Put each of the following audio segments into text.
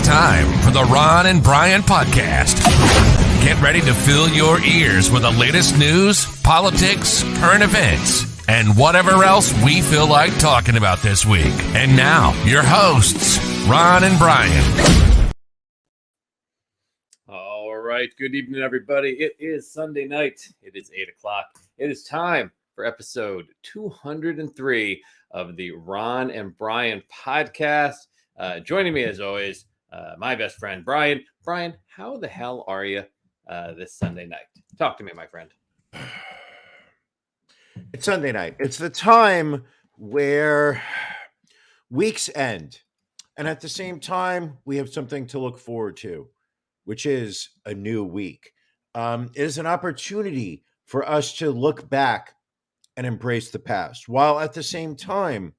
time for the Ron and Brian podcast. Get ready to fill your ears with the latest news, politics, current events, and whatever else we feel like talking about this week. And now, your hosts, Ron and Brian. All right. Good evening, everybody. It is Sunday night. It is 8 o'clock. It is time for episode 203 of the Ron and Brian podcast. Joining me, as always, my best friend, Brian. Brian, how the hell are you this Sunday night? Talk to me, my friend. It's Sunday night. It's the time where weeks end. And at the same time, we have something to look forward to, which is a new week. It is an opportunity for us to look back and embrace the past, while at the same time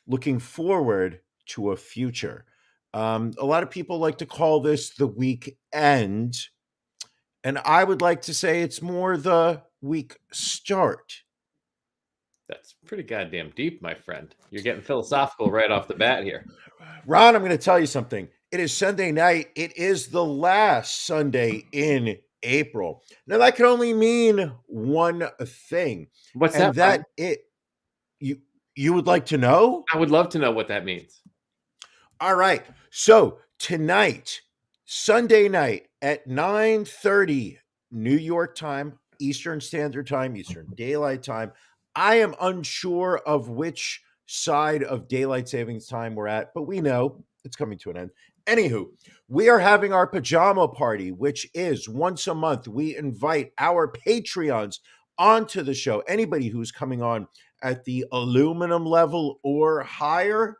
looking forward to a future. A lot of people like to call this the weekend, and I would like to say it's more the week start. That's pretty goddamn deep, my friend. You're getting philosophical right off the bat here. Ron, I'm going to tell you something. It is Sunday night. It is the last Sunday in April. Now, that can only mean one thing. What's and that? You would like to know? I would love to know what that means. All right. So tonight, Sunday night at 9:30 New York time, Eastern Standard Time, Eastern Daylight Time. I am unsure of which side of daylight savings time we're at, but we know it's coming to an end. Anywho, we are having our pajama party, which is once a month. We invite our Patreons onto the show. Anybody who's coming on at the aluminum level or higher.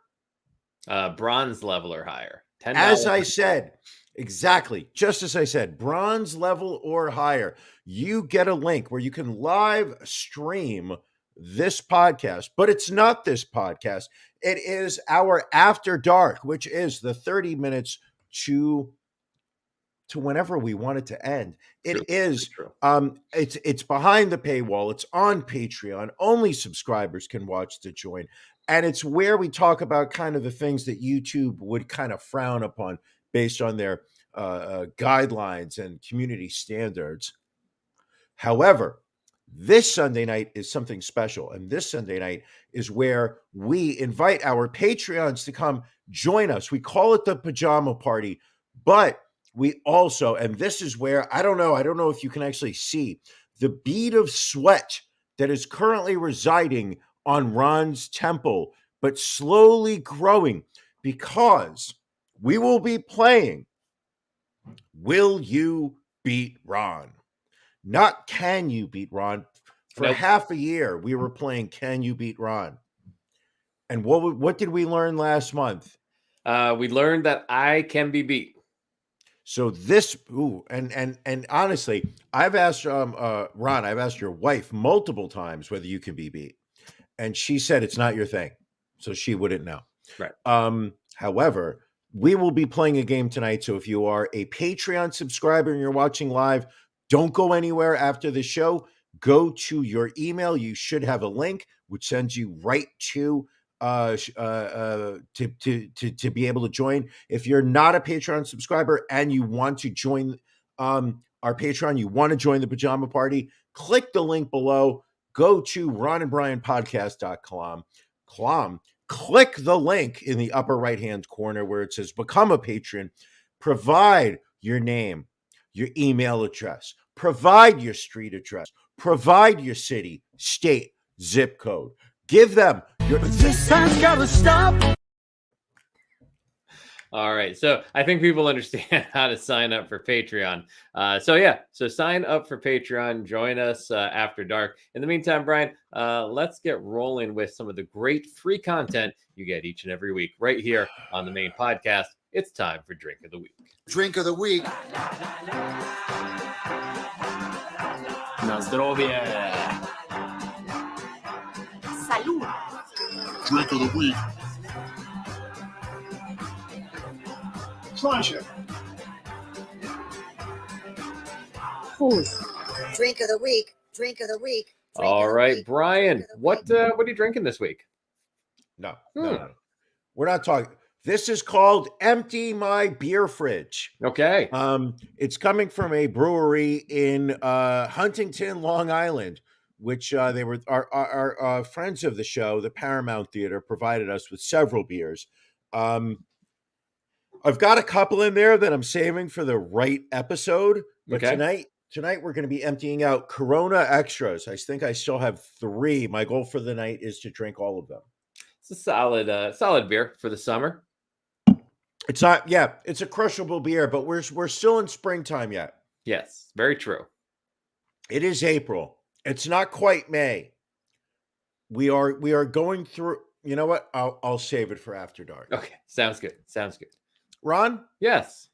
Bronze level or higher. $10. As I said, exactly, just as I said, bronze level or higher, you get a link where you can live stream this podcast, but it's not this podcast. It is our After Dark, which is the 30 minutes to whenever we want it to end. It is, it's behind the paywall. It's on Patreon. Only subscribers can watch to join. And it's where we talk about kind of the things that YouTube would kind of frown upon based on their guidelines and community standards. However, this Sunday night is something special. And this Sunday night is where we invite our Patreons to come join us. We call it the pajama party, but we also, and this is where, I don't know if you can actually see the bead of sweat that is currently residing on Ron's temple, but slowly growing, because we will be playing Will You Beat Ron? Not Can You Beat Ron. For half a year, we were playing Can You Beat Ron? And what did we learn last month? We learned that I can be beat. So this, and honestly, I've asked Ron, I've asked your wife multiple times whether you can be beat, and she said it's not your thing, so she wouldn't know. Right. However, we will be playing a game tonight. So if you are a Patreon subscriber and you're watching live, don't go anywhere after the show. Go to your email. You should have a link which sends you right to be able to join. If you're not a Patreon subscriber and you want to join our Patreon, you want to join the pajama party, click the link below. Go to ronandbrianpodcast.com. Click the link in the upper right-hand corner where it says Become a Patron. Provide your name, your email address, provide your street address, provide your city, state, zip code. Give them your... This time's gotta stop. All right. So I think people understand how to sign up for Patreon. So sign up for Patreon. Join us after dark. In the meantime, Brian, let's get rolling with some of the great free content you get each and every week right here on the main podcast. It's time for Drink of the Week. Drink of the Week. Na zdrowie. Salud. Drink of the Week. Pleasure. Drink of the week. Drink of the week. All right, Brian, what are you drinking this week? No. We're not talking. This is called Empty My Beer Fridge. Okay. It's coming from a brewery in Huntington, Long Island, which they were our friends of the show, the Paramount Theater, provided us with several beers. I've got a couple in there that I'm saving for the right episode, but Okay. tonight we're going to be emptying out Corona Extras. I think I still have 3. My goal for the night is to drink all of them. It's a solid beer for the summer. It's not, yeah, it's a crushable beer, but we're still in springtime yet. Yes, very true. It is April. It's not quite May. We are going through. You know what? I'll save it for after dark. Okay, sounds good. Sounds good. Ron, Yes.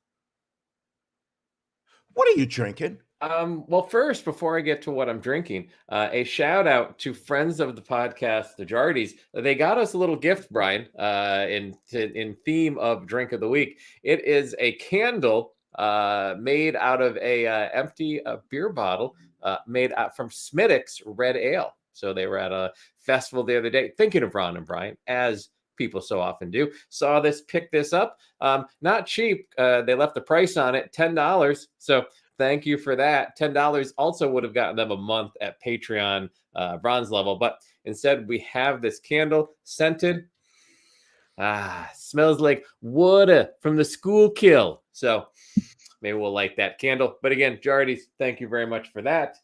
what are you drinking? Well, first, before I get to what I'm drinking, a shout out to friends of the podcast, the Jardis. They got us a little gift, Brian, in theme of drink of the week. It is a candle made out of a empty beer bottle made out from Smittix Red Ale. So they were at a festival the other day, thinking of Ron and Brian, as people so often do. Saw this, picked this up. Not cheap. They left the price on it, $10. So thank you for that. $10 also would have gotten them a month at Patreon bronze level, but instead we have this candle scented. Smells like wood from the school kill. So maybe we'll light that candle. But again, Jardies, thank you very much for that.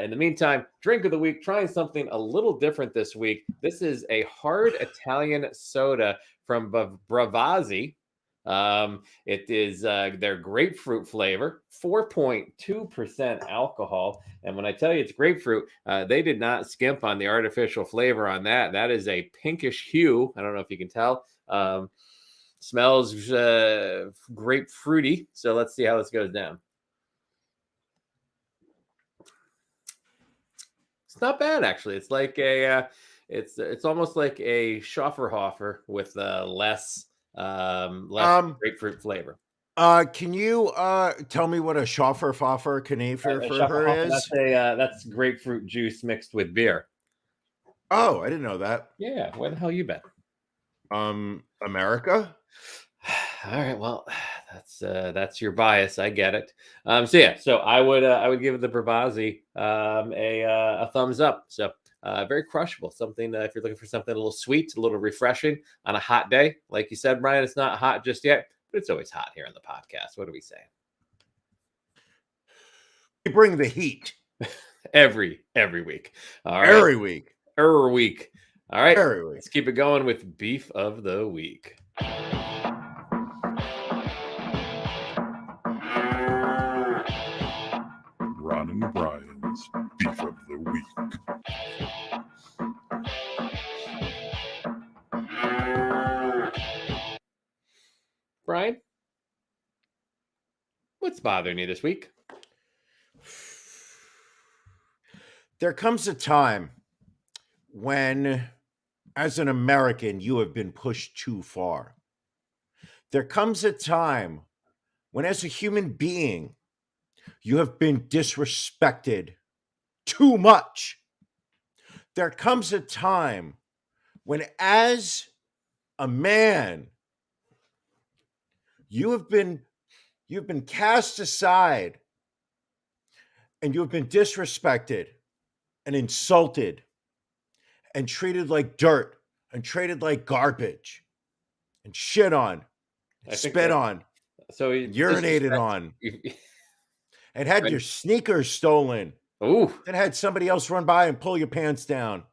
In the meantime, drink of the week, trying something a little different this week. This is a hard Italian soda from Bravazzi. It is their grapefruit flavor, 4.2% alcohol. And when I tell you it's grapefruit, they did not skimp on the artificial flavor on that. That is a pinkish hue. I don't know if you can tell. Smells grapefruity. So let's see how this goes down. It's not bad, actually. It's like it's almost like a Schafferhofer with less grapefruit flavor. Can you tell me what a Schafferhofer Knafer for her is? That's grapefruit juice mixed with beer. Oh, I didn't know that. Yeah, where the hell you been? America. All right, well, that's your bias. I get it. So I would give the Bravazzi a thumbs up. So very crushable. Something if you're looking for something a little sweet, a little refreshing on a hot day, like you said, Brian. It's not hot just yet, but it's always hot here on the podcast. What do we say? We bring the heat every week. All right, every week. All right, every week. Let's keep it going with beef of the week. Ron and Brian's beef of the week. Brian, what's bothering you this week? There comes a time when, as an American, you have been pushed too far. There comes a time when, as a human being, you have been disrespected too much. There comes a time when, as a man, you've been cast aside and you have been disrespected and insulted and treated like dirt and treated like garbage and shit on, and spit on, so urinated on, and had your sneakers stolen. Ooh. Then had somebody else run by and pull your pants down.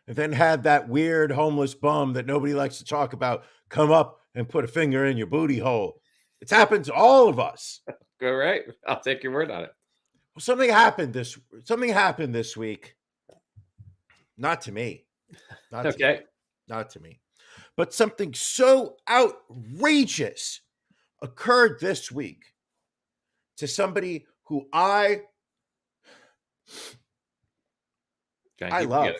And then had that weird homeless bum that nobody likes to talk about come up and put a finger in your booty hole. It's happened to all of us. All right. I'll take your word on it. Well, something happened this week. Not to me. Not to me. But something so outrageous occurred this week to somebody who I love.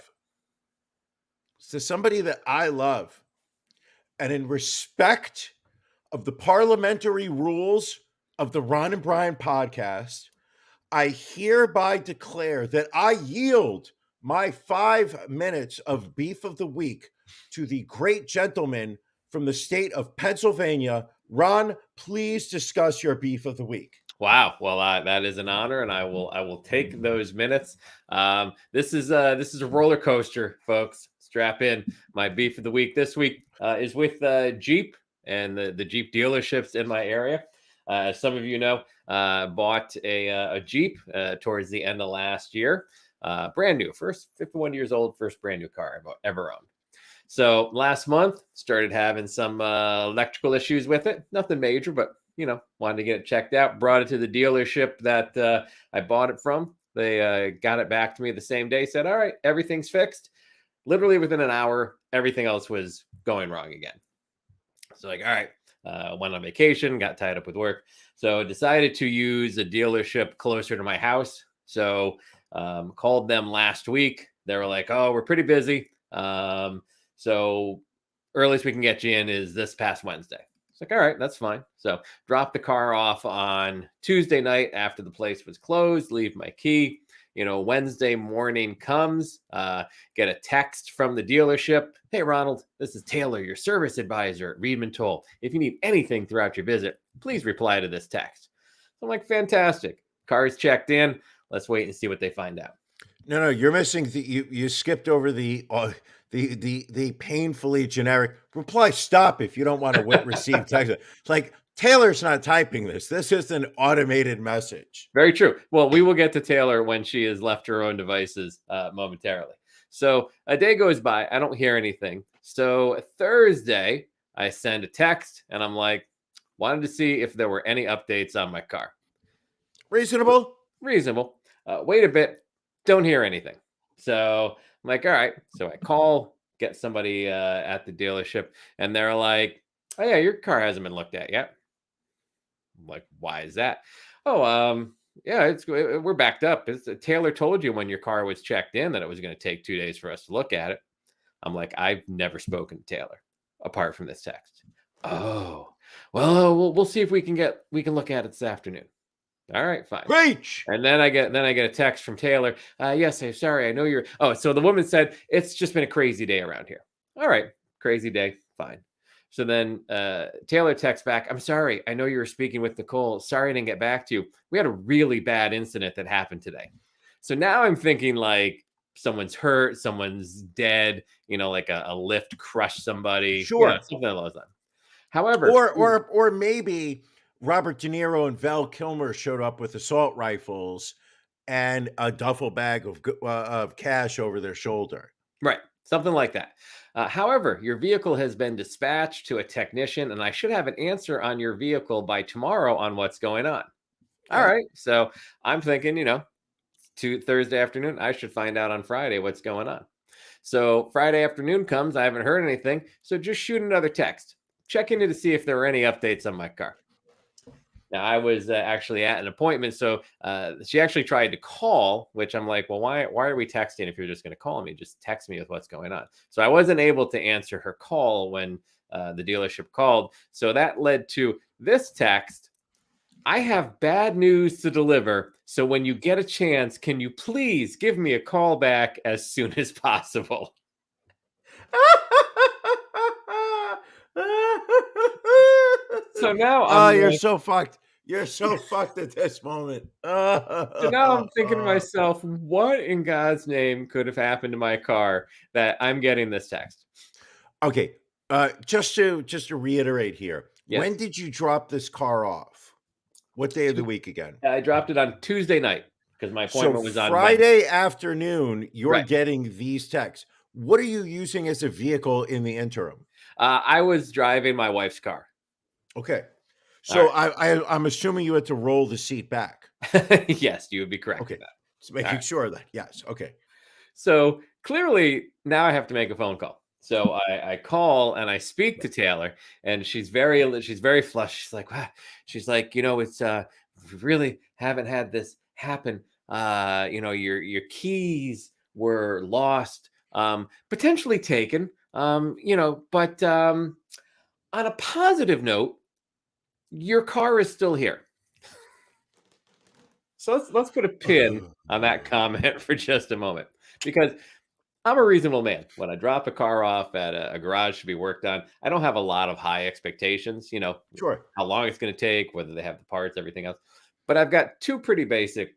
To somebody that I love. And in respect of the parliamentary rules of the Ron and Brian podcast, I hereby declare that I yield my 5 minutes of beef of the week to the great gentleman from the state of Pennsylvania. Ron, please discuss your beef of the week. Wow. Well, that is an honor, and I will take those minutes. This is a roller coaster, folks. Strap in. My beef of the week this week is with Jeep and the Jeep dealerships in my area. As some of you know, bought a Jeep towards the end of last year. Brand new, first 51 years old, first brand new car I've ever owned. So last month, started having some electrical issues with it. Nothing major, but wanted to get it checked out. Brought it to the dealership that I bought it from. They got it back to me the same day. Said, "All right, everything's fixed." Literally within an hour, everything else was going wrong again. So like, all right, went on vacation, got tied up with work, so decided to use a dealership closer to my house. So called them last week. They were like, "Oh, we're pretty busy. So earliest we can get you in is this past Wednesday." It's like, all right, that's fine. So drop the car off on Tuesday night after the place was closed, leave my key. Wednesday morning comes, get a text from the dealership. "Hey, Ronald, this is Taylor, your service advisor at Reedman Toll. If you need anything throughout your visit, please reply to this text." So I'm like, fantastic. Car is checked in. Let's wait and see what they find out. No, you're missing you skipped over the painfully generic reply stop if you don't want to receive text. Like, Taylor's not typing this. This is an automated message. Very true. Well, we will get to Taylor when she has left her own devices momentarily. So a day goes by. I don't hear anything. So Thursday, I send a text and I'm like, wanted to see if there were any updates on my car. Reasonable. Wait a bit. Don't hear anything. So I'm like, all right. So I call, get somebody at the dealership, and they're like, "Oh yeah, your car hasn't been looked at yet." I'm like, "Why is that?" "Oh, yeah, we're backed up. Taylor told you when your car was checked in that it was going to take 2 days for us to look at it." I'm like, "I've never spoken to Taylor apart from this text." "Oh, well, we'll see if we can look at it this afternoon." All right, fine. Preach. And then I get a text from Taylor. "Yes, I'm sorry. I know you're." Oh, so the woman said, "It's just been a crazy day around here." All right, crazy day, fine. So then Taylor texts back, "I'm sorry. I know you were speaking with Nicole. Sorry I didn't get back to you. We had a really bad incident that happened today." So now I'm thinking like someone's hurt, someone's dead, like a lift crushed somebody. Sure. Something along those lines. However, or maybe Robert De Niro and Val Kilmer showed up with assault rifles and a duffel bag of cash over their shoulder. Right. Something like that. However, your vehicle has been dispatched to a technician, and I should have an answer on your vehicle by tomorrow on what's going on. All right. So I'm thinking, to Thursday afternoon, I should find out on Friday what's going on. So Friday afternoon comes, I haven't heard anything. So just shoot another text. Check in to see if there were any updates on my car. Now, I was actually at an appointment, so she actually tried to call, which I'm like, well, why are we texting if you're just going to call me? Just text me with what's going on. So I wasn't able to answer her call when the dealership called. So that led to this text: "I have bad news to deliver, so when you get a chance, can you please give me a call back as soon as possible?" So now you're so fucked. You're so fucked at this moment. So now I'm thinking to myself, what in God's name could have happened to my car that I'm getting this text? Okay, just to reiterate here, Yes. When did you drop this car off? What day of the week again? I dropped it on Tuesday night because my appointment was on Friday afternoon. You're Right. getting these texts. What are you using as a vehicle in the interim? I was driving my wife's car. Okay. So I'm assuming you had to roll the seat back. Yes, you would be correct. Okay. With that. Just making sure that, yes. Okay. So clearly now I have to make a phone call. So I call and I speak to Taylor, and she's very flushed. She's like, wow. She's like, it's we really haven't had this happen. Your keys were lost, potentially taken. But on a positive note, your car is still here. So let's put a pin on that comment for just a moment, because I'm a reasonable man. When I drop a car off at a garage to be worked on, I don't have a lot of high expectations, Sure. how long it's going to take, whether they have the parts, everything else. But I've got two pretty basic,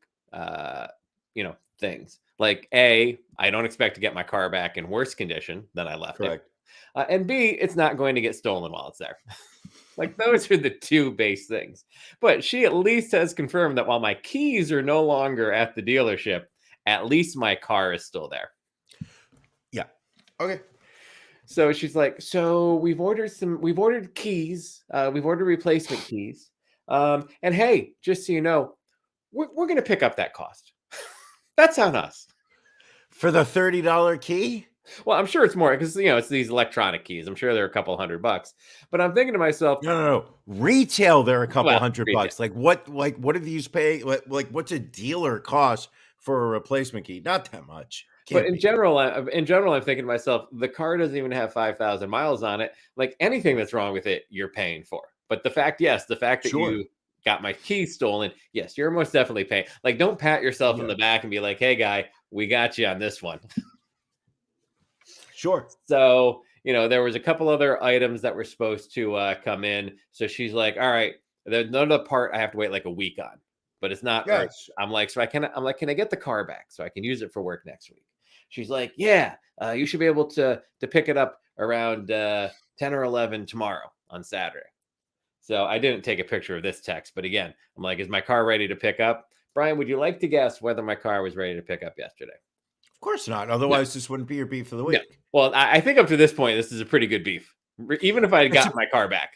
things. Like A, I don't expect to get my car back in worse condition than I left it. Correct. And B, it's not going to get stolen while it's there. Like those are the two base things. But she at least has confirmed that while my keys are no longer at the dealership, at least my car is still there. Yeah. Okay. So she's like, so we've ordered keys. We've ordered replacement keys. And hey, just so you know, we're going to pick up that cost. That's on us. For the $30 key? Well, I'm sure it's more because, it's these electronic keys. I'm sure they're a couple $100, but I'm thinking to myself, No. Retail, they're a couple $100. retail. What do these pay? What's a dealer cost for a replacement key? Not that much. But in general, I'm thinking to myself, the car doesn't even have 5,000 miles on it. Like anything that's wrong with it, you're paying for. But the fact that Sure. you got my keys stolen, yes, you're most definitely paying. Like, don't pat yourself in the back and be like, hey, guy, we got you on this one. Sure. So, there was a couple other items that were supposed to come in. So she's like, all right, there's another part I have to wait like a week on, but it's not. Yes. I'm like, can I get the car back so I can use it for work next week? She's like, yeah, you should be able to pick it up around 10 or 11 tomorrow on Saturday. So I didn't take a picture of this text, but again, I'm like, is my car ready to pick up? Brian, would you like to guess whether my car was ready to pick up yesterday? Of course not. Otherwise, this wouldn't be your beef of the week. No. Well, I think up to this point, this is a pretty good beef, even if I got my car back.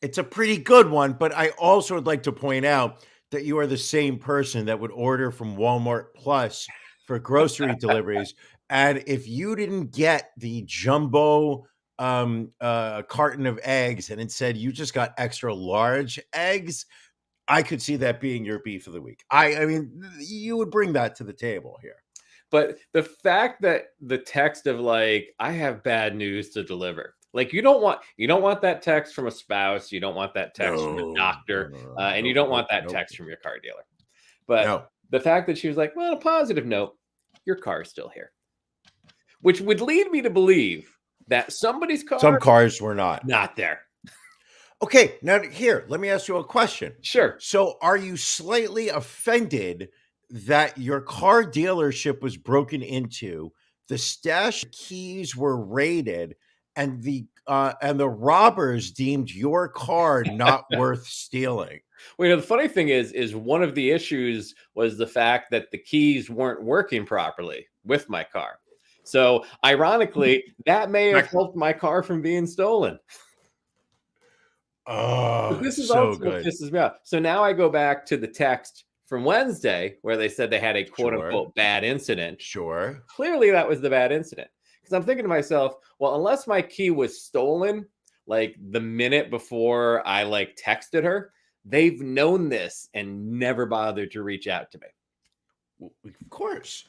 It's a pretty good one, but I also would like to point out that you are the same person that would order from Walmart Plus for grocery deliveries. And if you didn't get the jumbo carton of eggs and instead you just got extra large eggs, I could see that being your beef of the week. I mean, you would bring that to the table here. But the fact that the text of like, I have bad news to deliver. Like you don't want that text from a spouse. You don't want that text from a doctor. And you don't want that text from your car dealer. But the fact that she was like, well, on a positive note, your car is still here. Which would lead me to believe that somebody's car. Some cars were not there. Okay, now here, let me ask you a question. Sure. So are you slightly offended that your car dealership was broken into, the stash keys were raided, and the robbers deemed your car not worth stealing? Well, the funny thing is one of the issues was the fact that the keys weren't working properly with my car. So ironically, that may have helped my car from being stolen. Oh, this is so also good. What pisses me off. So now I go back to the text from Wednesday where they said they had a quote unquote bad incident. Sure. Clearly that was the bad incident. Because I'm thinking to myself, well, unless my key was stolen, like the minute before I like texted her, they've known this and never bothered to reach out to me. Of course.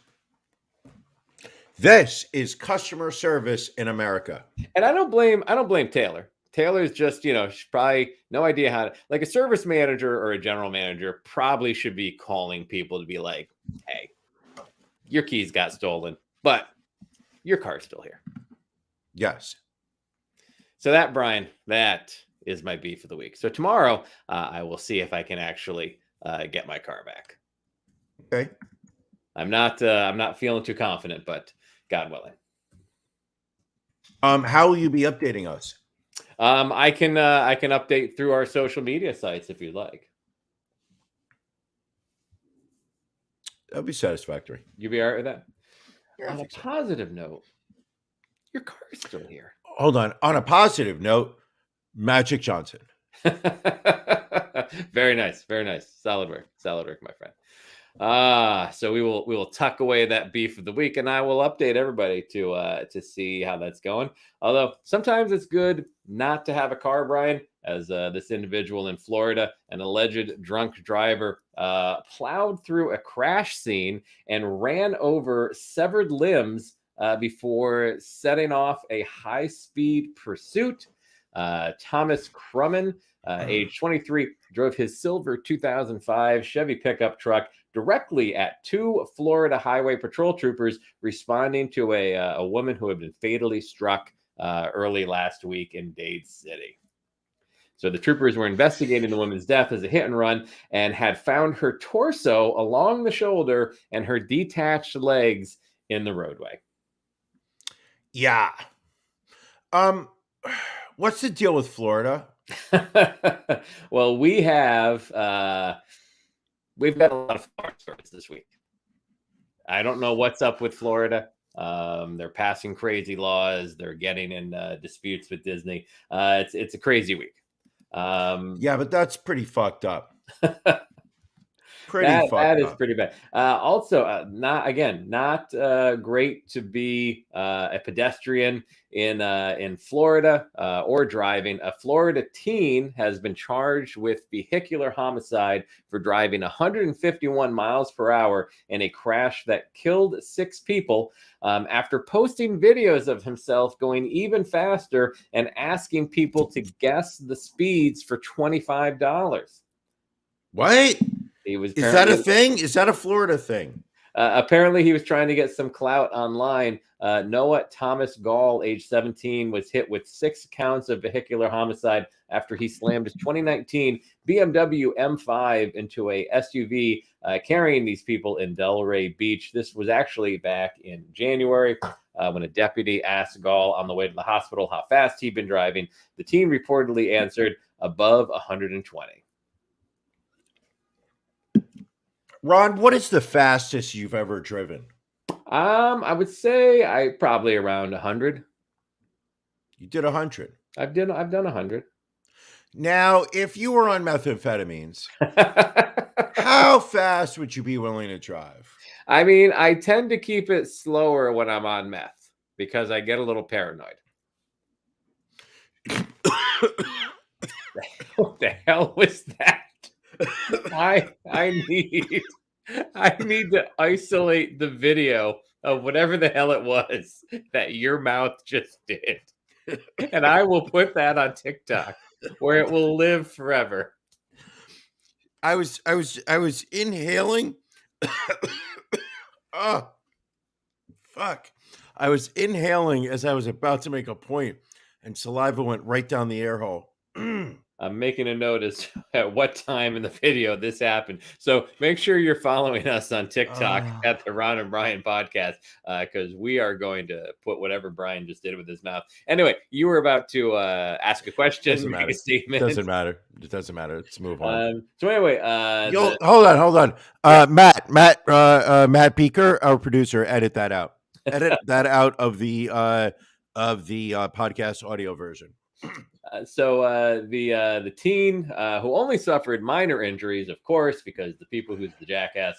This is customer service in America. And I don't blame Taylor. Taylor's just, she's probably no idea how to, like a service manager or a general manager probably should be calling people to be like, hey, your keys got stolen, but your car's still here. Yes. So that, Brian, that is my beef of the week. So tomorrow I will see if I can actually get my car back. Okay. I'm not feeling too confident, but God willing. How will you be updating us? I can update through our social media sites if you'd like. That'll be satisfactory. You be all right with that? Yeah, On a positive note, your car is still here. Hold on. On a positive note, Magic Johnson. Very nice. Very nice. Solid work, my friend. So we will tuck away that beef of the week, and I will update everybody to see how that's going. Although sometimes it's good not to have a car, Brian, as this individual in Florida, an alleged drunk driver, plowed through a crash scene and ran over severed limbs before setting off a high-speed pursuit. Thomas Crumman, age 23, drove his silver 2005 Chevy pickup truck directly at two Florida Highway Patrol troopers responding to a woman who had been fatally struck early last week in Dade City. So the troopers were investigating the woman's death as a hit and run and had found her torso along the shoulder and her detached legs in the roadway. Yeah. What's the deal with Florida? Well, we've got a lot of Florida stories this week. I don't know what's up with Florida. They're passing crazy laws. They're getting in disputes with Disney. It's a crazy week. Yeah, but that's pretty fucked up. That is pretty bad. Also, not great to be a pedestrian in Florida or driving. A Florida teen has been charged with vehicular homicide for driving 151 miles per hour in a crash that killed 6 people after posting videos of himself going even faster and asking people to guess the speeds for $25. What? Is that a thing? Is that a Florida thing? Apparently, he was trying to get some clout online. Noah Thomas Gall, age 17, was hit with 6 counts of vehicular homicide after he slammed his 2019 BMW M5 into a SUV carrying these people in Delray Beach. This was actually back in January when a deputy asked Gall on the way to the hospital how fast he'd been driving. The teen reportedly answered above 120. Ron, what is the fastest you've ever driven? I would say I probably around 100. You did 100. I've done 100. Now, if you were on methamphetamines, how fast would you be willing to drive? I mean, I tend to keep it slower when I'm on meth because I get a little paranoid. What the hell was that? I need to isolate the video of whatever the hell it was that your mouth just did. And I will put that on TikTok where it will live forever. I was inhaling. Oh, fuck. I was inhaling as I was about to make a point, and saliva went right down the air hole. I'm making a note as at what time in the video this happened. So make sure you're following us on TikTok at the Ron and Brian podcast because we are going to put whatever Brian just did with his mouth. Anyway, you were about to ask a question, make a statement. Doesn't matter. It doesn't matter. Let's move on. So anyway, hold on. Matt Peaker, our producer, edit that out. Edit that out of the podcast audio version. So the teen who only suffered minor injuries, of course, because the people who's the jackass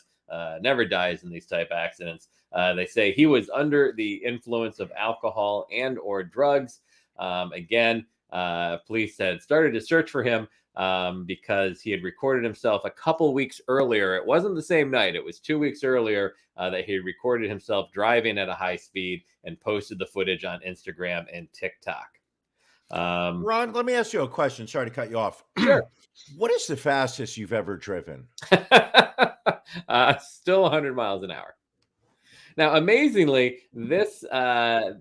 never dies in these type accidents. They say he was under the influence of alcohol and or drugs. Again, police had started to search for him because he had recorded himself a couple weeks earlier. It wasn't the same night. It was 2 weeks earlier that he had recorded himself driving at a high speed and posted the footage on Instagram and TikTok. Ron, let me ask you a question. Sorry to cut you off. Sure. What is the fastest you've ever driven? Still 100 miles an hour. Now, amazingly, the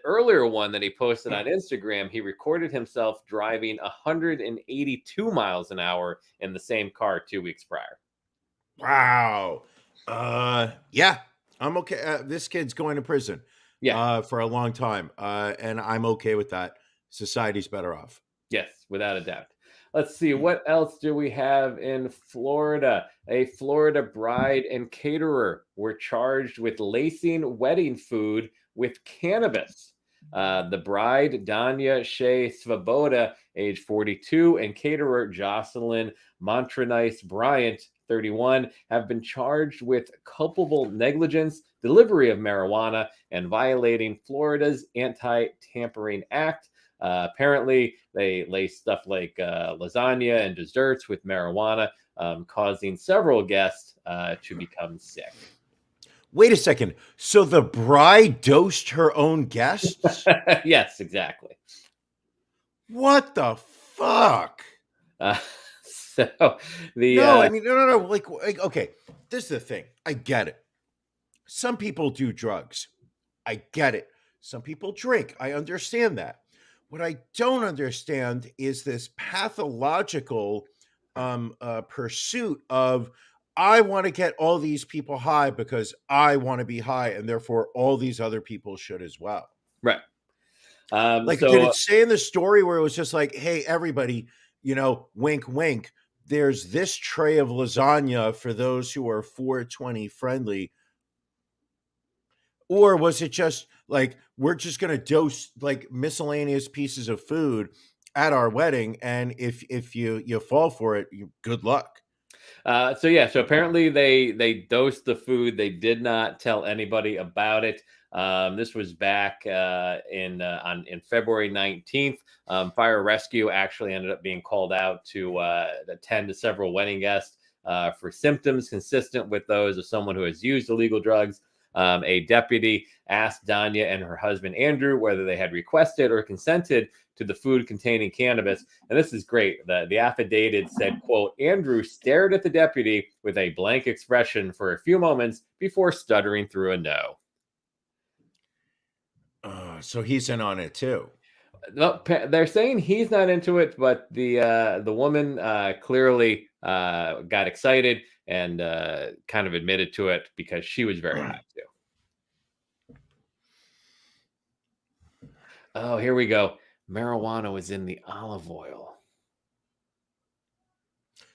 earlier one that he posted on Instagram, he recorded himself driving 182 miles an hour in the same car 2 weeks prior. Wow. Yeah, I'm okay. This kid's going to prison. Yeah. For a long time. And I'm okay with that. Society's better off. Yes, without a doubt. Let's see. What else do we have in Florida? A Florida bride and caterer were charged with lacing wedding food with cannabis. The bride, Danya Shea Svoboda, age 42, and caterer Jocelyn Montrenice Bryant, 31, have been charged with culpable negligence, delivery of marijuana, and violating Florida's Anti-Tampering Act. Apparently, they lace stuff like lasagna and desserts with marijuana, causing several guests to become sick. Wait a second. So the bride dosed her own guests? Yes, exactly. What the fuck? So the No, I mean, no. Like, okay, this is the thing. I get it. Some people do drugs. I get it. Some people drink. I understand that. What I don't understand is this pathological pursuit of I want to get all these people high because I want to be high, and therefore all these other people should as well. right. Like, did So it say in the story where it was just like, hey, everybody, wink, wink, there's this tray of lasagna for those who are 420 friendly? Or was it just like, we're just going to dose like miscellaneous pieces of food at our wedding, and if you fall for it, good luck. So apparently they dosed the food. They did not tell anybody about it. This was back in February 19th. Fire rescue actually ended up being called out to attend to several wedding guests for symptoms consistent with those of someone who has used illegal drugs. A deputy asked Danya and her husband Andrew whether they had requested or consented to the food containing cannabis. And this is great. The affidavit said, quote, Andrew stared at the deputy with a blank expression for a few moments before stuttering through a no. So he's in on it too. No, they're saying he's not into it, but the woman clearly got excited and kind of admitted to it because she was very high too. Oh, here we go. Marijuana was in the olive oil.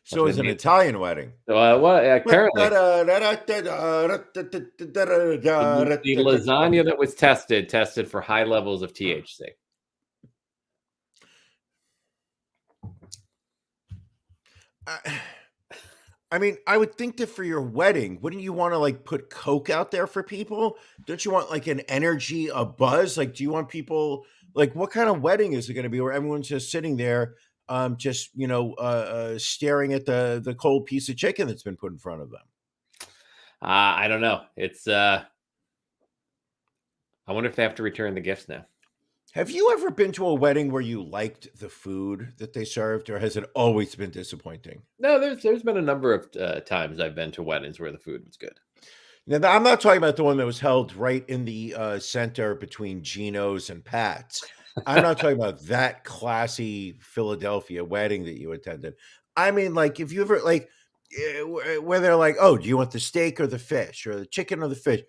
So it's an Italian wedding. So, apparently, the lasagna that was tested for high levels of THC. I mean, I would think that for your wedding, wouldn't you want to like put Coke out there for people? Don't you want like an energy, a buzz? Like, do you want people like what kind of wedding is it going to be where everyone's just sitting there, just staring at the cold piece of chicken that's been put in front of them? I don't know. It's I wonder if they have to return the gifts now. Have you ever been to a wedding where you liked the food that they served, or has it always been disappointing? No, there's been a number of times I've been to weddings where the food was good. Now, I'm not talking about the one that was held right in the center between Gino's and Pat's. I'm not talking about that classy Philadelphia wedding that you attended. I mean, like, if you ever, like, where they're like, oh, do you want the steak or the fish or the chicken or the fish?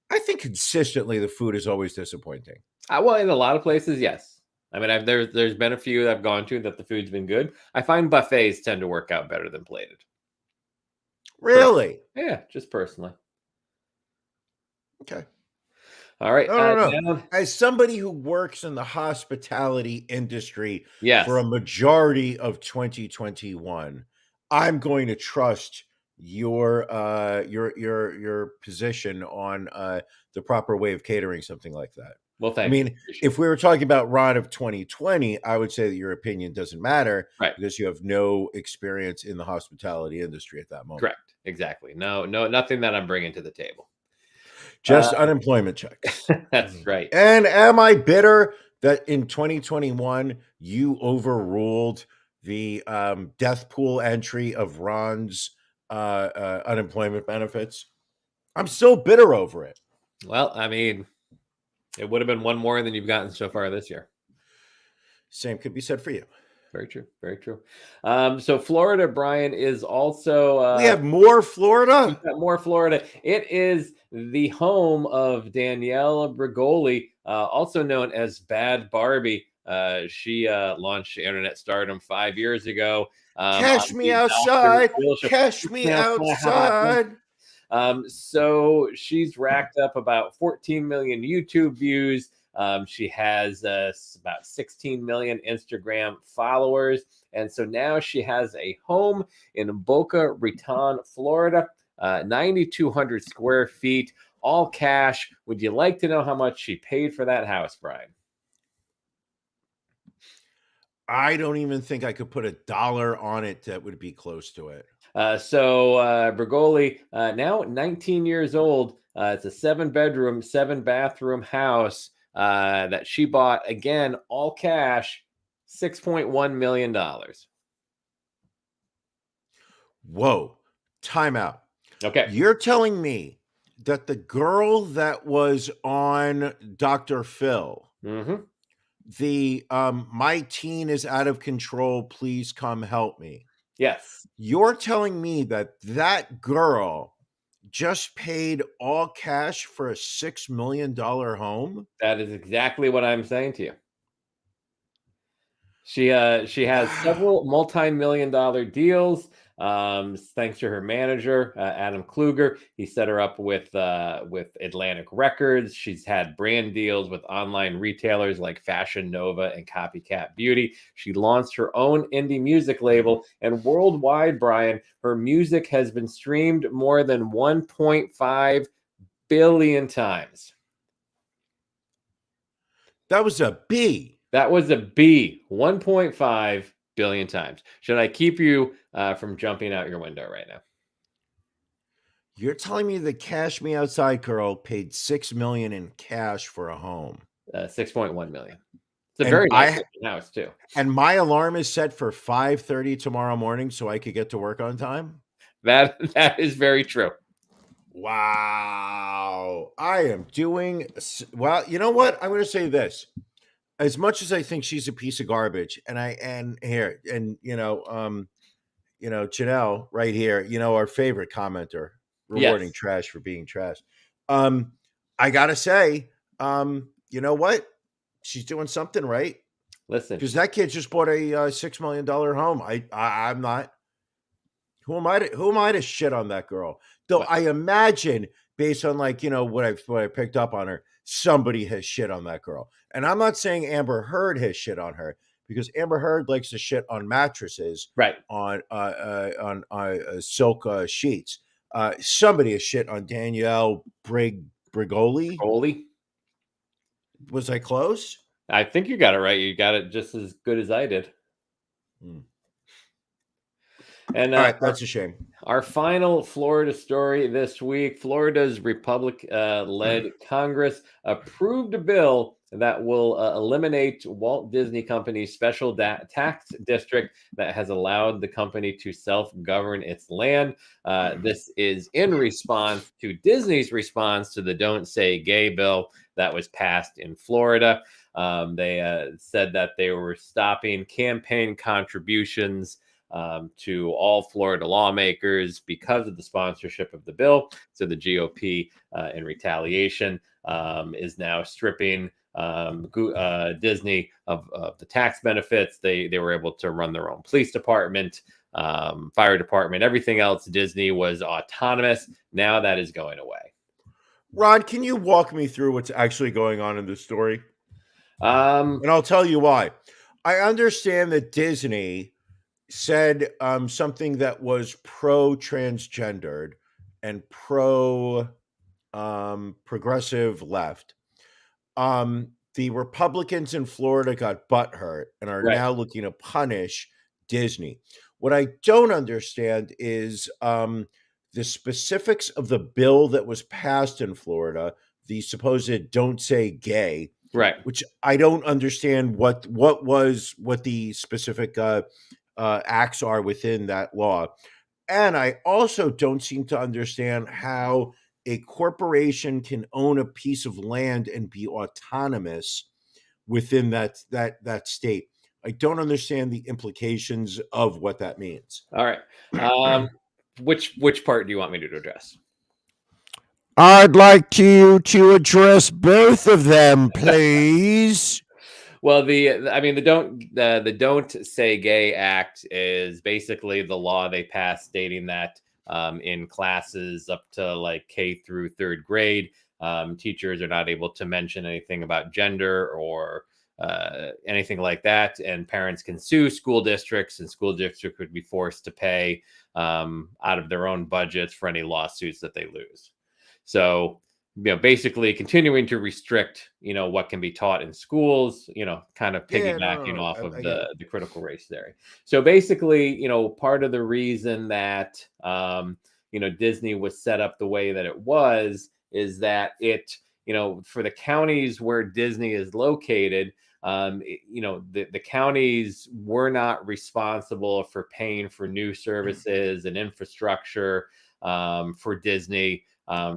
I think consistently the food is always disappointing. Well, in a lot of places, yes. I mean, there's been a few that I've gone to that the food's been good. I find buffets tend to work out better than plated. Really? Yeah, just personally. Okay. All right. No. Now, as somebody who works in the hospitality industry yes. for a majority of 2021, I'm going to trust your position on the proper way of catering something like that. Well, thank I mean, if we were talking about Ron of 2020, I would say that your opinion doesn't matter, right? Because you have no experience in the hospitality industry at that moment. Correct. Exactly. No, nothing that I'm bringing to the table. Just unemployment checks. That's right. And am I bitter that in 2021 you overruled the death pool entry of Ron's unemployment benefits? I'm still bitter over it. Well, I mean, it would have been one more than you've gotten so far this year. Same could be said for you. Very true. Very true. So Florida, Brian, is also... we have more Florida? We've got more Florida. It is the home of Danielle Bregoli, also known as Bhad Barbie. She launched internet stardom 5 years ago. Catch me outside. Catch me outside. So she's racked up about 14 million YouTube views. She has about 16 million Instagram followers. And so now she has a home in Boca Raton, Florida, 9,200 square feet, all cash. Would you like to know how much she paid for that house, Brian? I don't even think I could put $1 on it that would be close to it. So Bregoli, now 19 years old, it's a 7-bedroom, 7-bathroom house that she bought, again, all cash, $6.1 million. Whoa, time out. Okay. You're telling me that the girl that was on Dr. Phil, Mm-hmm. the my teen is out of control, please come help me. Yes. You're telling me that that girl just paid all cash for a $6 million home? That is exactly what I'm saying to you. She has several multi-million-dollar deals. Thanks to her manager, Adam Kluger. He set her up with Atlantic Records. She's had brand deals with online retailers like Fashion Nova and Copycat Beauty. She launched her own indie music label, and worldwide, Brian, her music has been streamed more than 1.5 billion times. That was a B. That was a B, 1.5 billion times. Should I keep you from jumping out your window right now? You're telling me the Cash Me Outside girl paid $6 million in cash for a home. 6.1 million. It's a And very nice looking house too. And my alarm is set for 5:30 tomorrow morning so I could get to work on time? That is very true. Wow. I am doing well. You know what? I'm going to say this. As much as I think she's a piece of garbage, and Janelle right here, our favorite commenter, rewarding Yes. trash for being trash. I gotta say, you know what? She's doing something right. Listen, Because that kid just bought a $6 million home. I'm not. Who am I to shit on that girl? Though What? I imagine, based on what I picked up on her, somebody has shit on that girl. And I'm not saying Amber Heard has shit on her, because Amber Heard likes to shit on mattresses, right? on silk sheets. Somebody has shit on Danielle Brigoli. Goalie. Was I close? I think you got it right. You got it just as good as I did. And all right, that's a shame. Our final Florida story this week: Florida's Republican-led Congress approved a bill that will eliminate Walt Disney Company's special tax district that has allowed the company to self-govern its land. This is in response to Disney's response to the Don't Say Gay bill that was passed in Florida. They said that they were stopping campaign contributions to all Florida lawmakers because of the sponsorship of the bill. So the GOP, in retaliation, is now stripping Disney of the tax benefits. They were able to run their own police department, fire department, everything else. Disney was autonomous. Now that is going away. Ron, can you walk me through what's actually going on in this story? And I'll tell you why. I understand that Disney said something that was pro-transgendered and progressive left. The Republicans in Florida got butthurt and are now looking to punish Disney. What I don't understand is the specifics of the bill that was passed in Florida, the supposed Don't Say Gay, which I don't understand what the specific acts are within that law. And I also don't seem to understand how a corporation can own a piece of land and be autonomous within that state. I don't understand the implications of what that means. all right. Which part do you want me to address? I'd like you to address both of them, please. Well, the Don't Say Gay Act is basically the law they passed stating that in classes up to like K through third grade, teachers are not able to mention anything about gender or anything like that, and parents can sue school districts, and school districts would be forced to pay out of their own budgets for any lawsuits that they lose. So, basically continuing to restrict, what can be taught in schools, kind of piggybacking off of the critical race theory. So basically, part of the reason that, Disney was set up the way that it was is that it, for the counties where Disney is located, the counties were not responsible for paying for new services and infrastructure for Disney,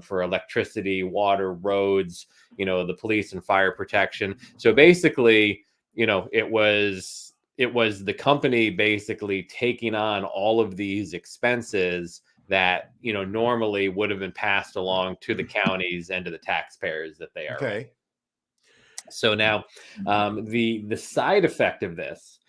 for electricity, water, roads, the police and fire protection. So basically, it was the company basically taking on all of these expenses that normally would have been passed along to the counties and to the taxpayers that they are. Okay. So now, the side effect of this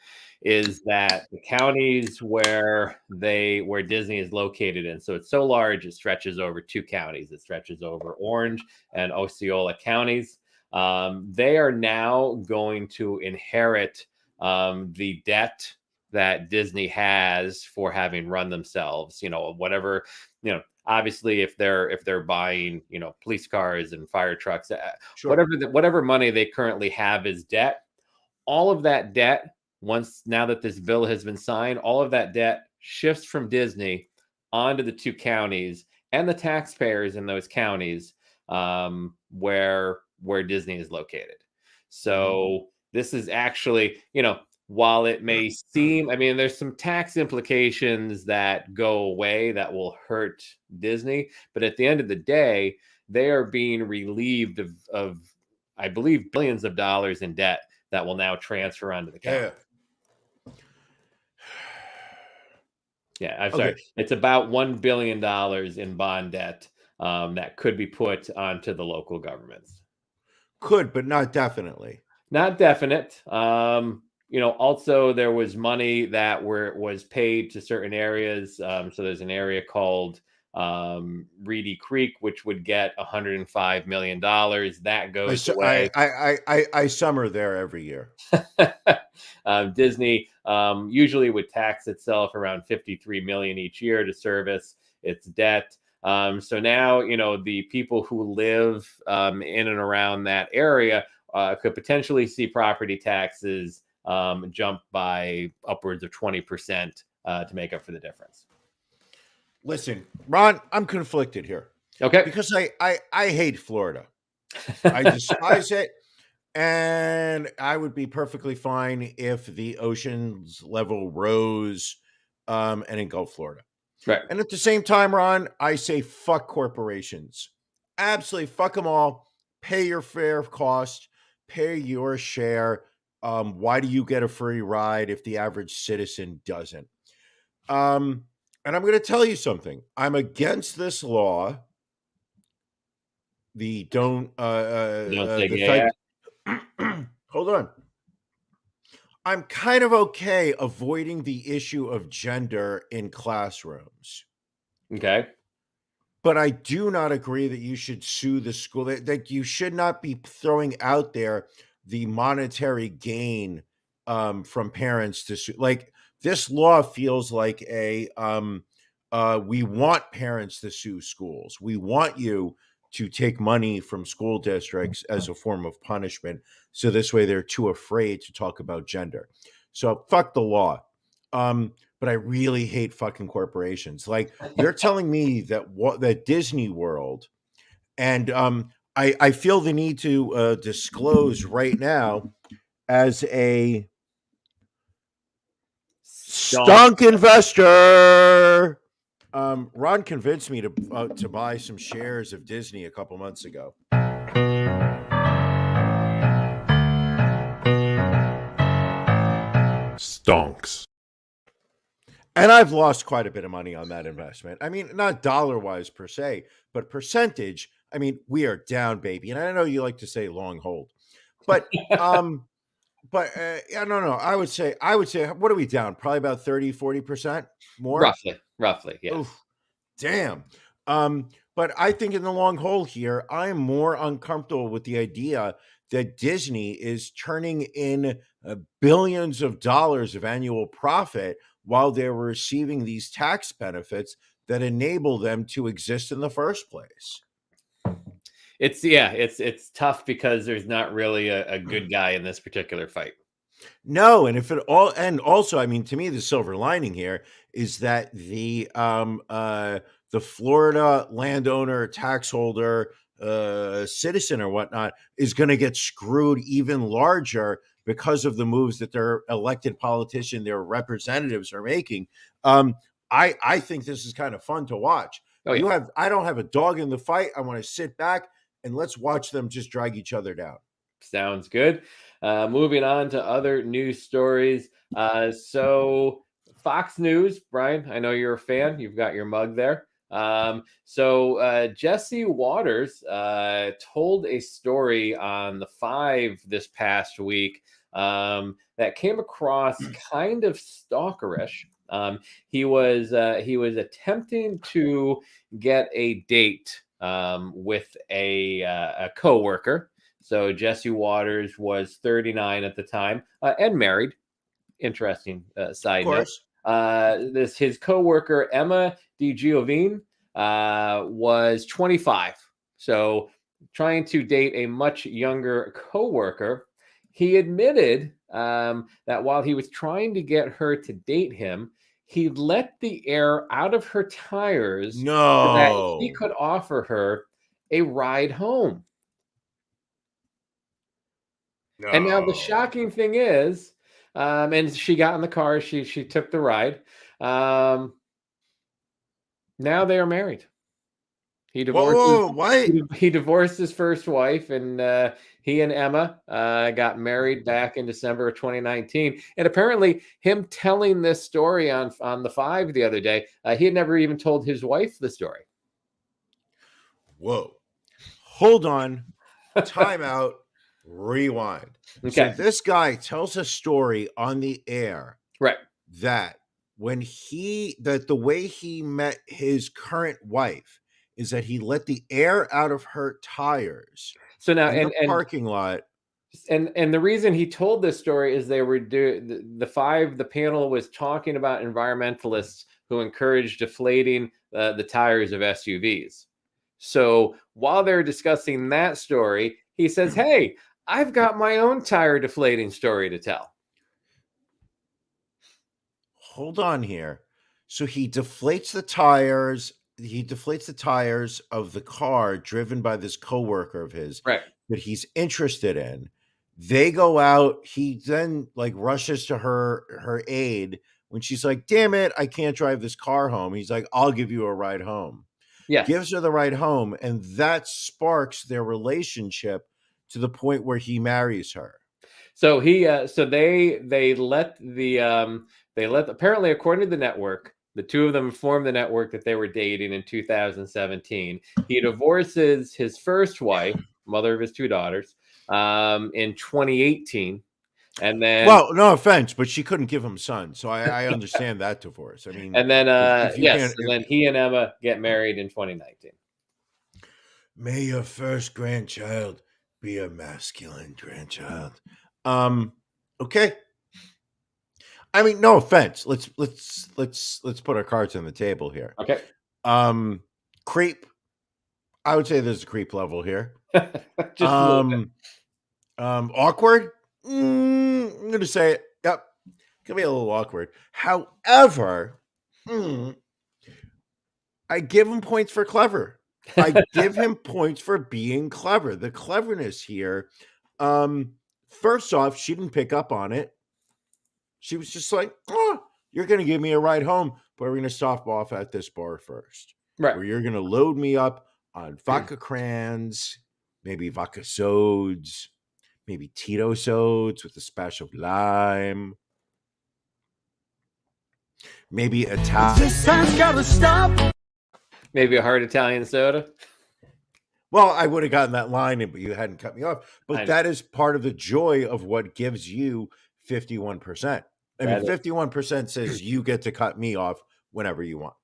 is that the counties where Disney is located in, so it's so large, it stretches over 2 counties. It stretches over Orange and Osceola counties. They are now going to inherit the debt that Disney has for having run themselves. Whatever, obviously if they're buying, police cars and fire trucks, Sure. whatever money they currently have is debt. All of that debt, now that this bill has been signed, all of that debt shifts from Disney onto the 2 counties and the taxpayers in those counties where Disney is located. So this is actually, while it may seem, there's some tax implications that go away that will hurt Disney, but at the end of the day, they are being relieved of I believe, billions of dollars in debt that will now transfer onto the county. Yeah, I'm sorry. It's about $1 billion in bond debt that could be put onto the local governments. Could, but not definitely. Not definite. Also there was money that was paid to certain areas. So there's an area called Reedy Creek, which would get $105 million. That goes away. I summer there every year. Disney usually would tax itself around $53 million each year to service its debt. So now, the people who live in and around that area could potentially see property taxes jump by upwards of 20% to make up for the difference. Listen, Ron, I'm conflicted here. Okay. Because I hate Florida. I despise it. And I would be perfectly fine if the ocean's level rose and engulfed Florida. Right. And at the same time, Ron, I say fuck corporations. Absolutely fuck them all. Pay your fair cost. Pay your share. Why do you get a free ride if the average citizen doesn't? And I'm going to tell you something. I'm against this law. Hold on. I'm kind of okay avoiding the issue of gender in classrooms. Okay. But I do not agree that you should sue the school. That you should not be throwing out there the monetary gain from parents to sue. Like, this law feels like we want parents to sue schools. We want you to take money from school districts as a form of punishment. So this way they're too afraid to talk about gender. So fuck the law. But I really hate fucking corporations. Like, you're telling me that Disney World, and I feel the need to disclose right now as a stunk investor. Ron convinced me to buy some shares of Disney a couple months ago. Stonks. And I've lost quite a bit of money on that investment. I mean, not dollar-wise per se, but percentage. I mean, we are down, baby. And I know you like to say long hold, but I don't know. I would say, what are we down? Probably about 30-40% more. Roughly. Yeah. Oof, damn. But I think in the long haul here, I am more uncomfortable with the idea that Disney is turning in billions of dollars of annual profit while they're receiving these tax benefits that enable them to exist in the first place. It's tough because there's not really a good guy in this particular fight. No, and also, I mean, to me, the silver lining here is that the Florida landowner, tax holder, citizen or whatnot is going to get screwed even larger because of the moves that their elected politician, their representatives are making. I think this is kind of fun to watch. Oh, yeah. I don't have a dog in the fight. I want to sit back and let's watch them just drag each other down. Sounds good. Moving on to other news stories. So Fox News, Brian, I know you're a fan. You've got your mug there. So Jesse Waters told a story on the 5 this past week that came across kind of stalkerish. He was attempting to get a date with a coworker. So Jesse Waters was 39 at the time and married. Interesting side note. His coworker Emma DiGiovine was 25. So trying to date a much younger coworker. He admitted that while he was trying to get her to date him, he let the air out of her tires so that he could offer her a ride home. No. And now the shocking thing is, and she got in the car, she took the ride. Now they are married. He divorced. He divorced his first wife, and he and Emma got married back in December of 2019. And apparently, him telling this story on the 5 the other day, he had never even told his wife the story. Whoa! Hold on. Time out. Rewind. Okay. So this guy tells a story on the air, right? That the way he met his current wife is that he let the air out of her tires. So now in the parking lot. And the reason he told this story is they were the panel was talking about environmentalists who encourage deflating the tires of SUVs. So while they're discussing that story, he says, "Hey, I've got my own tire deflating story to tell." Hold on here. So he deflates the tires. He deflates the tires of the car driven by this coworker of his, right, that he's interested in. They go out. He then rushes to her aid when she's like, "Damn it, I can't drive this car home." He's like, "I'll give you a ride home." Yes. Gives her the ride home, and that sparks their relationship to the point where he marries her. So they let apparently, according to the network, the two of them formed the network that they were dating in 2017. He divorces his first wife, mother of his 2 daughters, in 2018. And then, well, no offense, but she couldn't give him sons, so I understand that divorce. I mean, and then then he and Emma get married in 2019. May your first grandchild be a masculine grandchild. Okay. I mean, no offense. Let's put our cards on the table here. Okay. Creep. I would say there's a creep level here. Just a little bit. Awkward. I'm going to say it. Yep. Can be a little awkward. However, I give him points for clever. I give him points for being clever. The cleverness here. First off, she didn't pick up on it. She was just like, "Oh, you're going to give me a ride home, but we're going to stop off at this bar first. Right. Where you're going to load me up on vodka crans, maybe vodka sods, maybe Tito sods with a splash of lime. Maybe Italian. This time's gotta stop. Maybe a hard Italian soda. Well, I would have gotten that line, but you hadn't cut me off. But that is part of the joy of what gives you 51%. I mean, 51% says you get to cut me off whenever you want.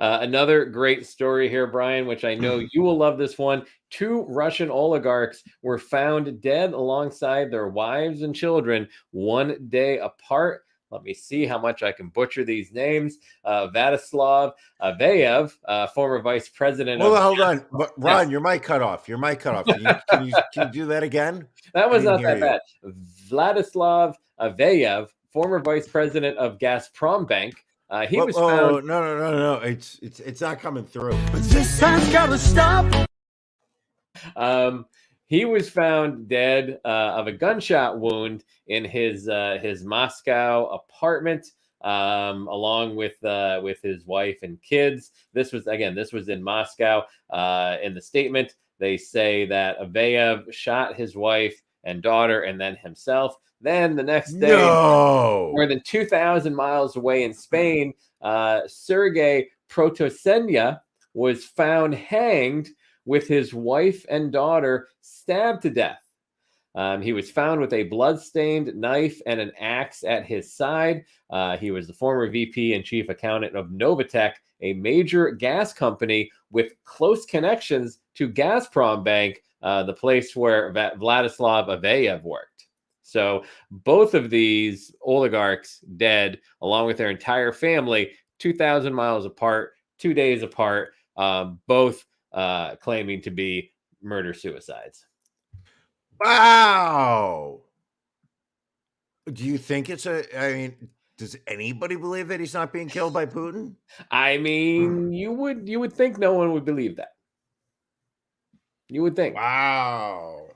Another great story here, Brian, which I know you will love this one. 2 Russian oligarchs were found dead alongside their wives and children 1 day apart. Let me see how much I can butcher these names. Vladislav Aveyev, former vice president. Well, hold on. But Ron, your mic cut off. Your mic cut off. Can you do that again? That was not that bad. Vladislav Aveyev, former vice president of Gazprom Bank. He was found. No. It's not coming through. But this time's gotta stop. He was found dead of a gunshot wound in his Moscow apartment, along with his wife and kids. This was in Moscow. In the statement, they say that Aveyev shot his wife and daughter and then himself. Then the next day, No. more than 2,000 miles away in Spain, Sergei Protosenya was found hanged with his wife and daughter stabbed to death. He was found with a blood-stained knife and an axe at his side. He was the former VP and chief accountant of Novatech, a major gas company with close connections to Gazprom Bank, the place where Vladislav Aveyev worked. So both of these oligarchs dead, along with their entire family, 2,000 miles apart, 2 days apart, both claiming to be murder-suicides. Wow. Do you think does anybody believe that he's not being killed by Putin? I mean, you would think no one would believe that. You would think. Wow.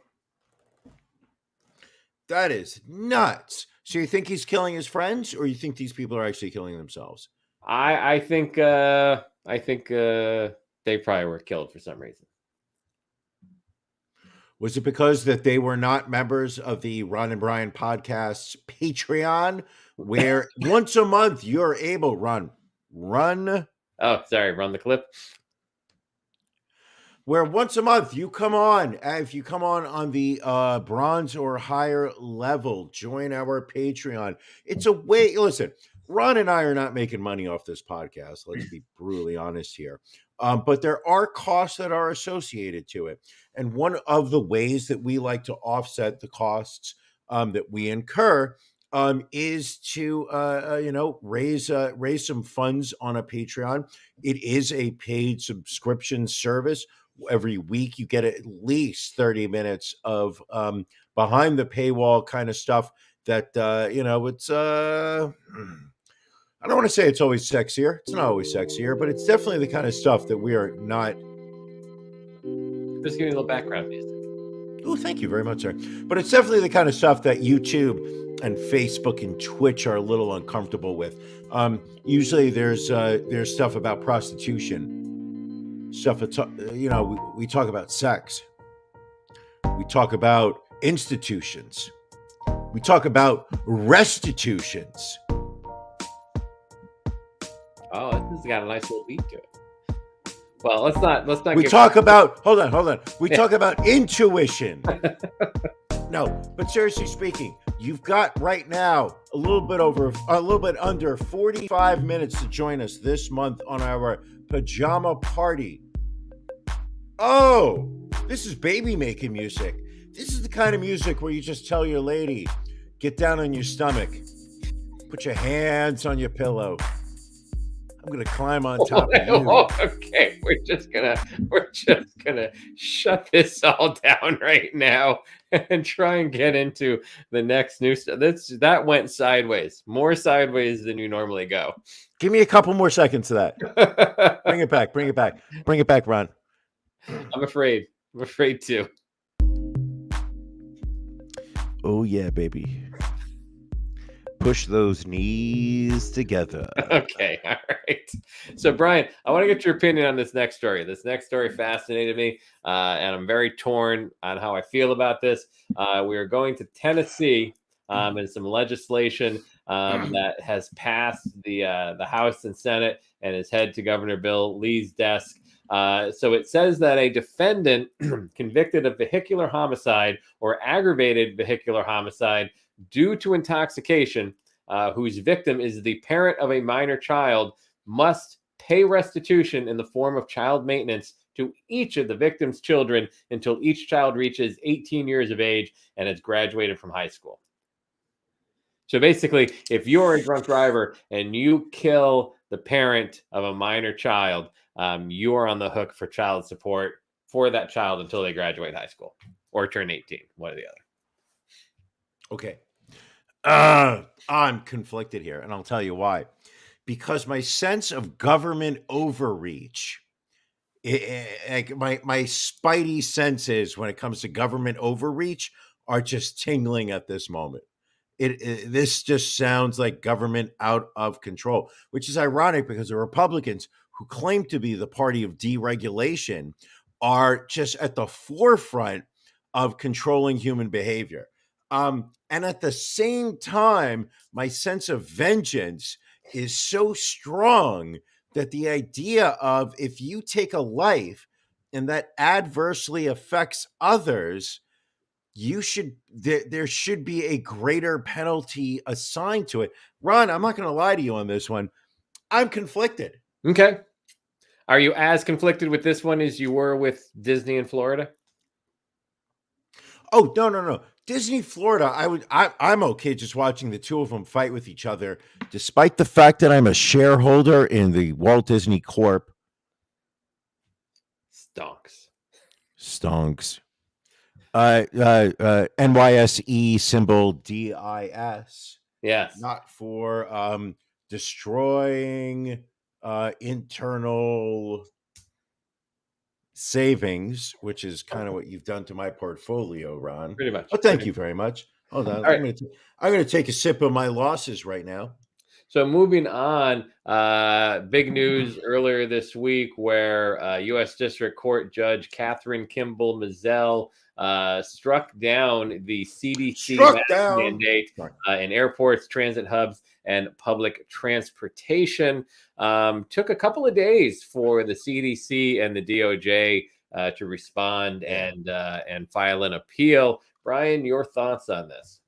That is nuts. So you think he's killing his friends, or you think these people are actually killing themselves? I think they probably were killed for some reason. Was it because that they were not members of the Ron and Brian podcast's Patreon, where once a month you're able run? Oh, sorry, run the clip. Where once a month you come on. If you come on the bronze or higher level, join our Patreon. It's a way. Listen, Ron and I are not making money off this podcast. Let's be brutally honest here. But there are costs that are associated to it. And one of the ways that we like to offset the costs that we incur is to raise some funds on a Patreon. It is a paid subscription service. Every week you get at least 30 minutes of behind the paywall kind of stuff that it's I don't want to say it's always sexier. It's not always sexier, but it's definitely the kind of stuff that we are not. Just give me a little background music. Oh, thank you very much, sir. But it's definitely the kind of stuff that YouTube and Facebook and Twitch are a little uncomfortable with. Usually there's stuff about prostitution. Stuff we talk about sex. We talk about institutions. We talk about restitutions. Oh, this has got a nice little beat to it. Well, let's not. We talk about hold on. We talk about intuition. No, but seriously speaking, you've got right now a little bit under 45 minutes to join us this month on our pajama party. Oh, this is baby making music. This is the kind of music where you just tell your lady, get down on your stomach, put your hands on your pillow. I'm gonna climb on top of you. Okay, we're just gonna shut this all down right now and try and get into the next news stuff. That went sideways, more sideways than you normally go. Give me a couple more seconds of that. Bring it back, Ron. I'm afraid to. Oh yeah, baby. Push those knees together. Okay, all right. So, Brian, I want to get your opinion on this next story. This next story fascinated me, and I'm very torn on how I feel about this. We are going to Tennessee and some legislation that has passed the House and Senate and is head to Governor Bill Lee's desk. So it says that a defendant convicted of vehicular homicide or aggravated vehicular homicide due to intoxication, whose victim is the parent of a minor child, must pay restitution in the form of child maintenance to each of the victim's children until each child reaches 18 years of age and has graduated from high school. So basically, if you're a drunk driver and you kill the parent of a minor child, you are on the hook for child support for that child until they graduate high school or turn 18, one or the other. Okay. I'm conflicted here, and I'll tell you why. Because my sense of government overreach like my spidey senses when it comes to government overreach are just tingling at this moment. This just sounds like government out of control, which is ironic because the Republicans, who claim to be the party of deregulation, are just at the forefront of controlling human behavior. And at the same time, my sense of vengeance is so strong that the idea of, if you take a life and that adversely affects others, there should be a greater penalty assigned to it. Ron, I'm not going to lie to you on this one. I'm conflicted. Okay. Are you as conflicted with this one as you were with Disney in Florida? Oh, no. Disney Florida, I'm okay just watching the two of them fight with each other, despite the fact that I'm a shareholder in the Walt Disney Corp. Stonks. NYSE symbol DIS. Yes. Not for destroying internal savings, which is kind of what you've done to my portfolio, Ron. Pretty much. Oh, thank you very much. Hold on. I'm going to take a sip of my losses right now. So moving on, big news earlier this week where U.S. District Court Judge Catherine Kimball Mizell struck down the CDC mandate in airports, transit hubs, and public transportation. Took a couple of days for the CDC and the DOJ to respond and file an appeal. Brian, your thoughts on this?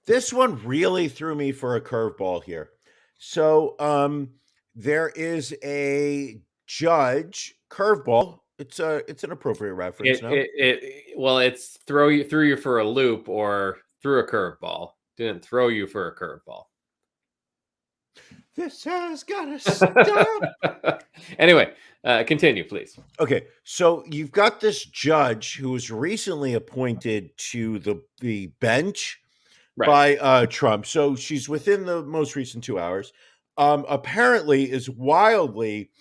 This one really threw me for a curveball here. So there is a judge curveball. It's an appropriate reference. It's threw you for a loop or threw a curveball. Didn't throw you for a curveball. This has got to stop. Anyway, continue, please. Okay, so you've got this judge who was recently appointed to the bench by Trump. So she's within the most recent 2 hours. Apparently is wildly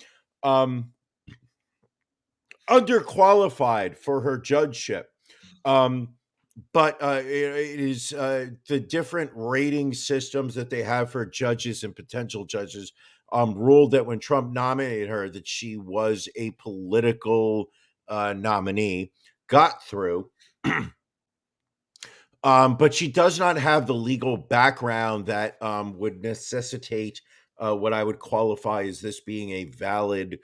underqualified for her judgeship. But it is the different rating systems that they have for judges and potential judges ruled that when Trump nominated her, that she was a political nominee, got through. But she does not have the legal background that would necessitate what I would qualify as this being a valid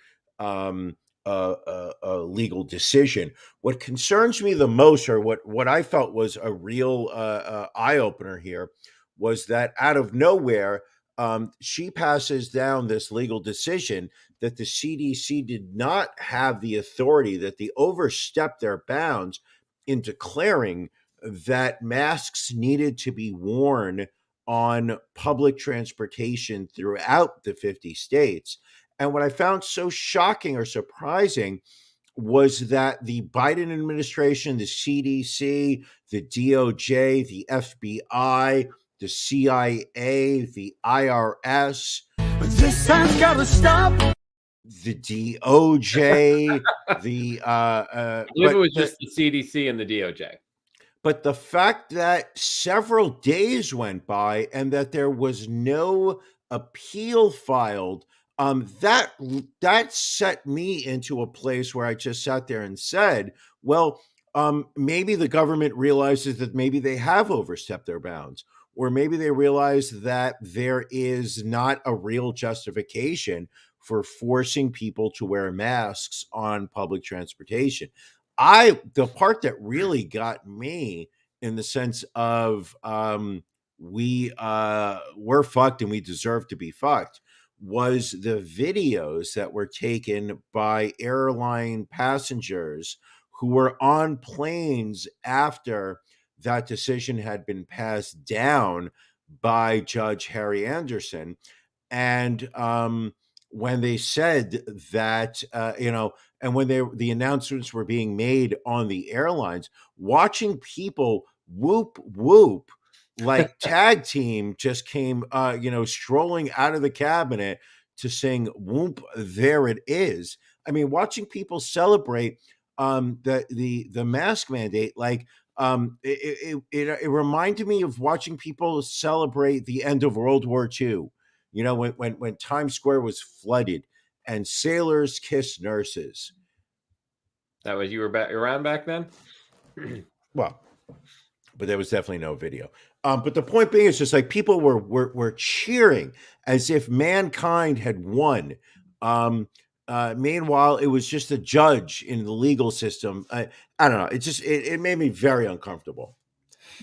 legal decision. What concerns me the most, or what I felt was a real eye-opener here, was that out of nowhere, she passes down this legal decision that the CDC did not have the authority, that they overstepped their bounds in declaring that masks needed to be worn on public transportation throughout the 50 states. And what I found so shocking or surprising was that the Biden administration, the CDC, the DOJ, the FBI, the CIA, the IRS, This has got to stop. the DOJ, I believe it was just the CDC and the DOJ. But the fact that several days went by and that there was no appeal filed, that set me into a place where I just sat there and said, well, maybe the government realizes that maybe they have overstepped their bounds, or maybe they realize that there is not a real justification for forcing people to wear masks on public transportation. The part that really got me, in the sense of we're fucked and we deserve to be fucked, was the videos that were taken by airline passengers who were on planes after that decision had been passed down by Judge Harry Anderson. And when they said that, and when the announcements were being made on the airlines, watching people whoop, whoop, like tag team just came, strolling out of the cabinet to sing "Whoop, there it is." I mean, watching people celebrate the mask mandate, like it reminded me of watching people celebrate the end of World War II. You know, when Times Square was flooded and sailors kissed nurses. That was you were around back then. Well, but there was definitely no video. But the point being is just like people were cheering as if mankind had won. Meanwhile, it was just a judge in the legal system. I don't know. It made me very uncomfortable.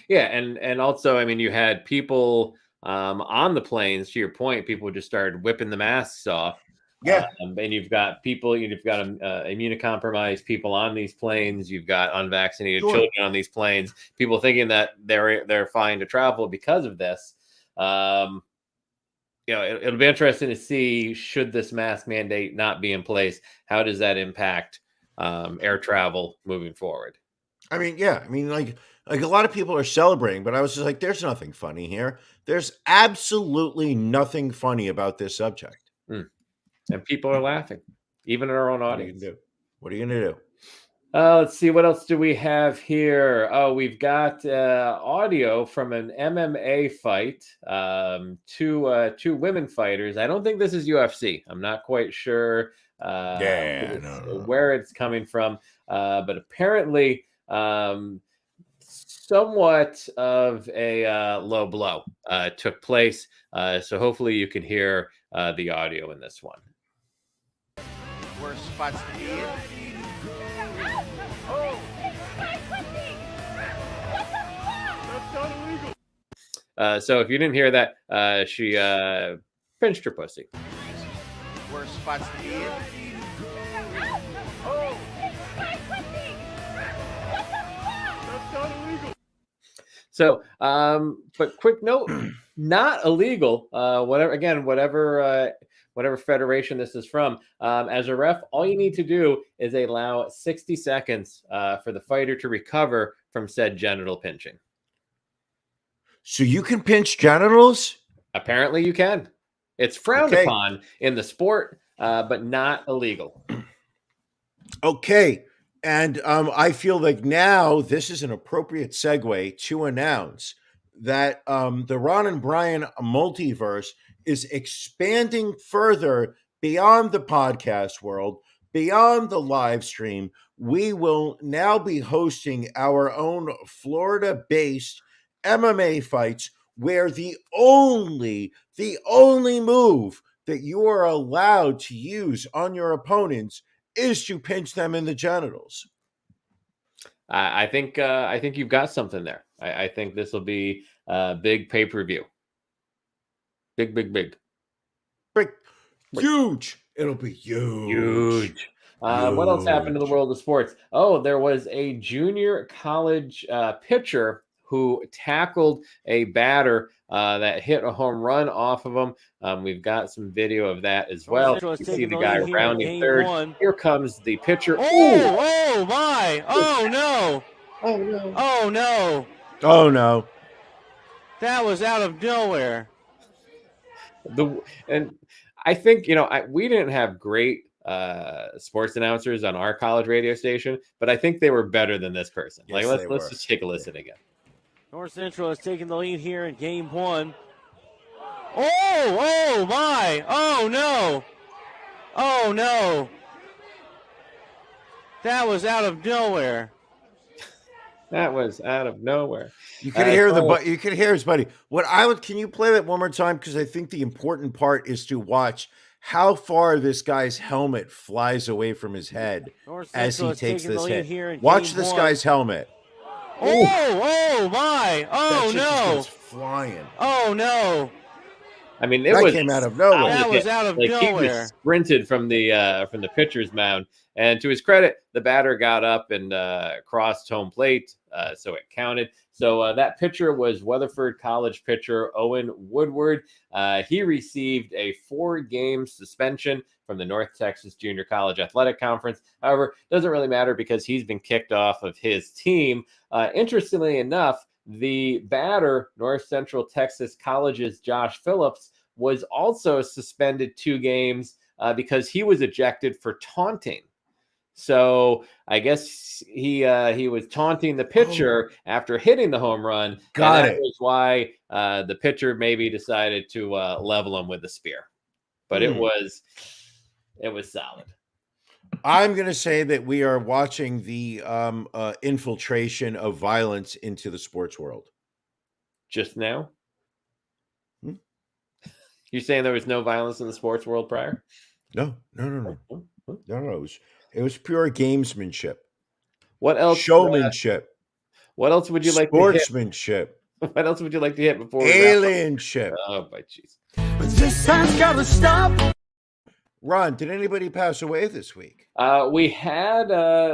Yeah, and also, I mean, you had people on the planes. To your point, people just started whipping the masks off. Yeah. And you've got immunocompromised people on these planes. You've got unvaccinated Sure. children on these planes. People thinking that they're fine to travel because of this. It'll be interesting to see, should this mask mandate not be in place, how does that impact air travel moving forward? I mean, yeah. I mean, like a lot of people are celebrating, but I was just like, there's nothing funny here. There's absolutely nothing funny about this subject. And people are laughing, even in our own audience. What are you gonna do? Let's see, what else do we have here? Oh, we've got audio from an MMA fight. Two women fighters. I don't think this is UFC. I'm not quite sure where it's coming from, but apparently somewhat of a low blow took place. So hopefully you can hear the audio in this one. Worst spots to be in. So if you didn't hear that, she pinched her pussy. Worst spots to be in. So, but quick note, not illegal. Whatever federation this is from. As a ref, all you need to do is allow 60 seconds for the fighter to recover from said genital pinching. So you can pinch genitals? Apparently you can. It's frowned upon in the sport, but not illegal. Okay. And I feel like now this is an appropriate segue to announce that the Ron and Brian multiverse is expanding further beyond the podcast world, beyond the live stream. We will now be hosting our own Florida-based MMA fights where the only move that you are allowed to use on your opponents is to pinch them in the genitals. I think you've got something there. I think this will be a big pay-per-view. Big. Huge. It'll be huge. What else happened in the world of sports? Oh, there was a junior college pitcher who tackled a batter that hit a home run off of him. We've got some video of that as well. You see the guy rounding third. One. Here comes the pitcher. Oh my! Oh no! Oh no! Oh no! Oh no! That was out of nowhere. And I think we didn't have great sports announcers on our college radio station, but I think they were better than this person. Yes, let's just take a listen again. North Central has taken the lead here in game one. Oh my! Oh no! Oh no! That was out of nowhere. That was out of nowhere. You can hear you can hear his buddy. Can you play that one more time? Because I think the important part is to watch how far this guy's helmet flies away from his head as he takes this hit. Watch this guy's helmet. Oh my! Oh that no! Goes flying. Oh no! I mean, that came out of nowhere. That was out of nowhere. He was sprinted from the pitcher's mound, and to his credit, the batter got up and crossed home plate, so it counted. So that pitcher was Weatherford College pitcher Owen Woodward. He received a 4-game suspension from the North Texas Junior College Athletic Conference. However, it doesn't really matter because he's been kicked off of his team. Interestingly enough, the batter, North Central Texas College's Josh Phillips, was also suspended 2 games because he was ejected for taunting. So I guess he was taunting the pitcher after hitting the home run, and Got that it. was why the pitcher maybe decided to level him with a spear. But it was solid. I'm going to say that we are watching the infiltration of violence into the sports world. Just now? Hmm? You're saying there was no violence in the sports world prior? No. It was pure gamesmanship, What else? showmanship, What else would you like to hit? sportsmanship, What else would you like to hit before we wrap up? alienship. Oh, my jeez. This time's gotta stop. Ron, did anybody pass away this week? We had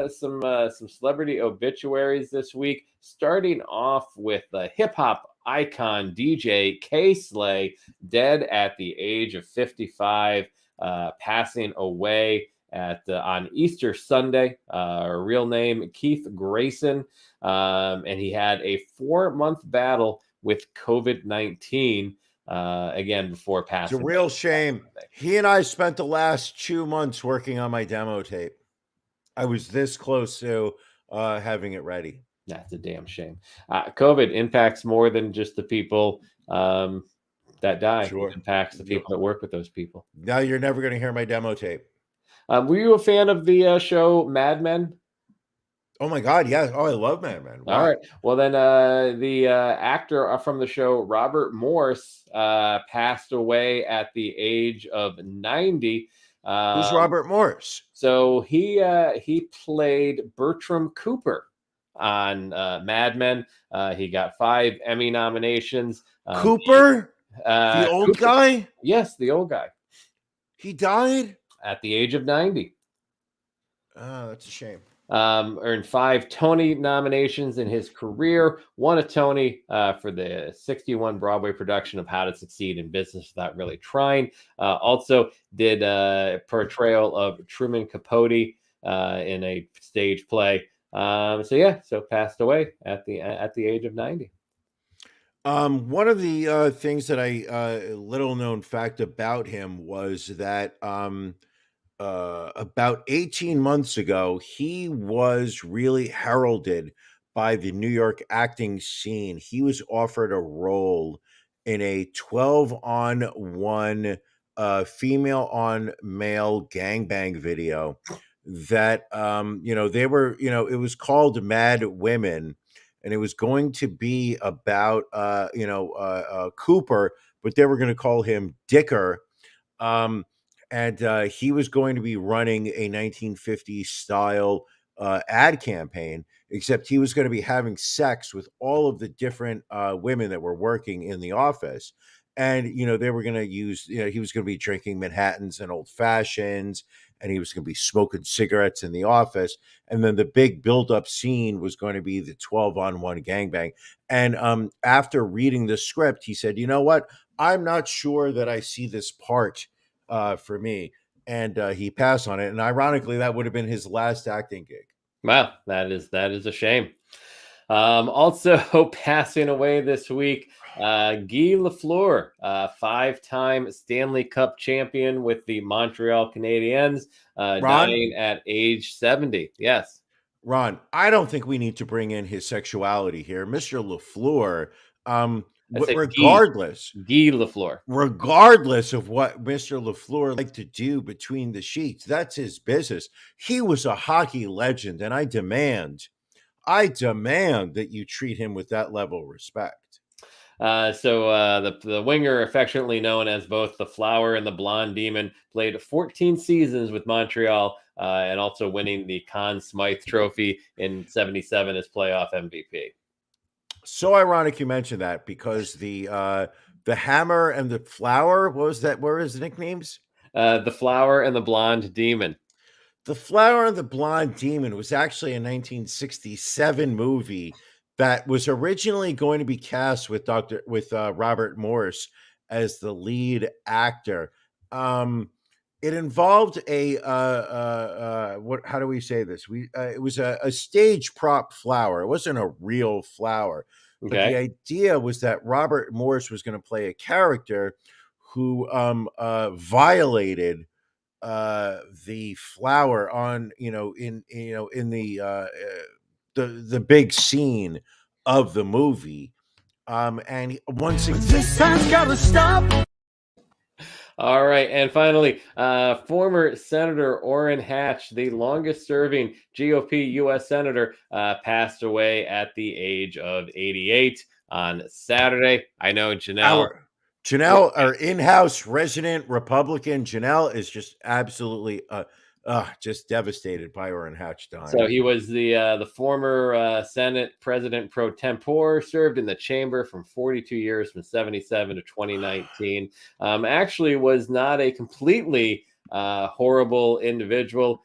some celebrity obituaries this week, starting off with the hip hop icon DJ K Slay, dead at the age of 55, passing away on Easter Sunday. Real name Keith Grayson, and he had a 4-month battle with COVID-19. Again, before passing. It's a real shame. He and I spent the last 2 months working on my demo tape. I was this close to having it ready. That's a damn shame. COVID impacts more than just the people that die. Sure. It impacts the people that work with those people. Now you're never going to hear my demo tape. Were you a fan of the show Mad Men? Oh my God, yes. Oh, I love Mad Men. Wow. All right. Well, then the actor from the show, Robert Morse, passed away at the age of 90. Who's Robert Morse? So he played Bertram Cooper on Mad Men. He got 5 Emmy nominations. Cooper? The old Cooper. guy? Yes, the old guy. He died? At the age of 90. Oh, that's a shame. Earned 5 Tony nominations in his career, won a Tony for the 61 Broadway production of How to Succeed in Business Without Really Trying. Also did a portrayal of Truman Capote in a stage play. So passed away at the age of 90. One of the things that little known fact about him was that about 18 months ago, he was really heralded by the New York acting scene. He was offered a role in a 12-on-1 female on male gangbang video that they were, it was called Mad Women, and it was going to be about Cooper, but they were going to call him Dicker. And he was going to be running a 1950s style ad campaign, except he was going to be having sex with all of the different women that were working in the office. And, they were going to use, he was going to be drinking Manhattans and old fashions, and he was going to be smoking cigarettes in the office. And then the big build-up scene was going to be the 12-on-1 gangbang. And after reading the script, he said, you know what? I'm not sure that I see this part for me, and he passed on it. And ironically, that would have been his last acting gig. Wow, that is a shame. Also passing away this week, Guy Lafleur, 5-time Stanley Cup champion with the Montreal Canadiens, dying at age 70. Yes, Ron, I don't think we need to bring in his sexuality here, Mr. Lafleur. Regardless, Guy Lafleur. Regardless of what Mr. Lafleur liked to do between the sheets, that's his business. He was a hockey legend, and I demand that you treat him with that level of respect. The winger, affectionately known as both the Flower and the Blonde Demon, played 14 seasons with Montreal, and also winning the Conn Smythe Trophy in '77 as playoff MVP. So ironic you mentioned that, because the Hammer and the Flower, what was that? What were his nicknames? The Flower and the Blonde Demon. The Flower and the Blonde Demon was actually a 1967 movie that was originally going to be cast with Robert Morse as the lead actor. It involved how do we say this? It was a stage prop flower. It wasn't a real flower. But the idea was that Robert Morse was going to play a character who violated the flower on, in the big scene of the movie. And once again, This time's gotta stop. All right. And finally, former Senator Orrin Hatch, the longest serving GOP U.S. Senator, passed away at the age of 88 on Saturday. I know Janelle. Our in-house resident Republican, Janelle, is just absolutely just devastated by Orrin Hatch dying. So he was the former Senate President pro tempore, served in the chamber from 42 years, from 77 to 2019. Actually was not a completely horrible individual.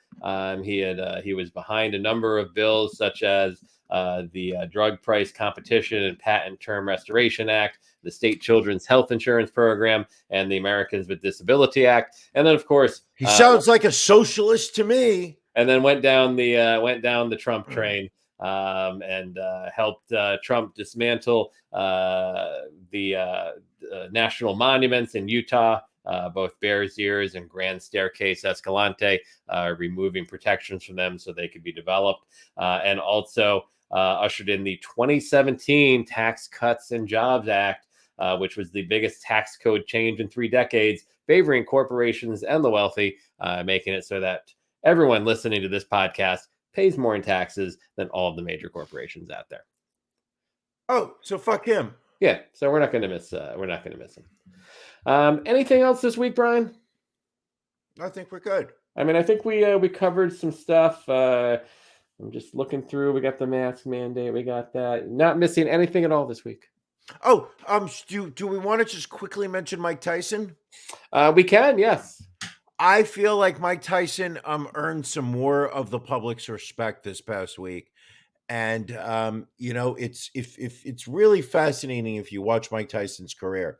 He was behind a number of bills, such as the Drug Price Competition and Patent Term Restoration Act, the State Children's Health Insurance Program, and the Americans with Disability Act. And then, of course, he sounds like a socialist to me. And then went down the Trump train and helped Trump dismantle the national monuments in Utah, both Bears Ears and Grand Staircase Escalante, removing protections from them so they could be developed, and also ushered in the 2017 Tax Cuts and Jobs Act, which was the biggest tax code change in 3 decades, favoring corporations and the wealthy, making it so that everyone listening to this podcast pays more in taxes than all of the major corporations out there. Oh, so fuck him. Yeah, so we're not going to miss him. Anything else this week, Brian? I think we're good. I mean, I think we covered some stuff. I'm just looking through. We got the mask mandate. We got that. Not missing anything at all this week. Oh, do we want to just quickly mention Mike Tyson? We can, yes. I feel like Mike Tyson earned some more of the public's respect this past week. And it's really fascinating if you watch Mike Tyson's career.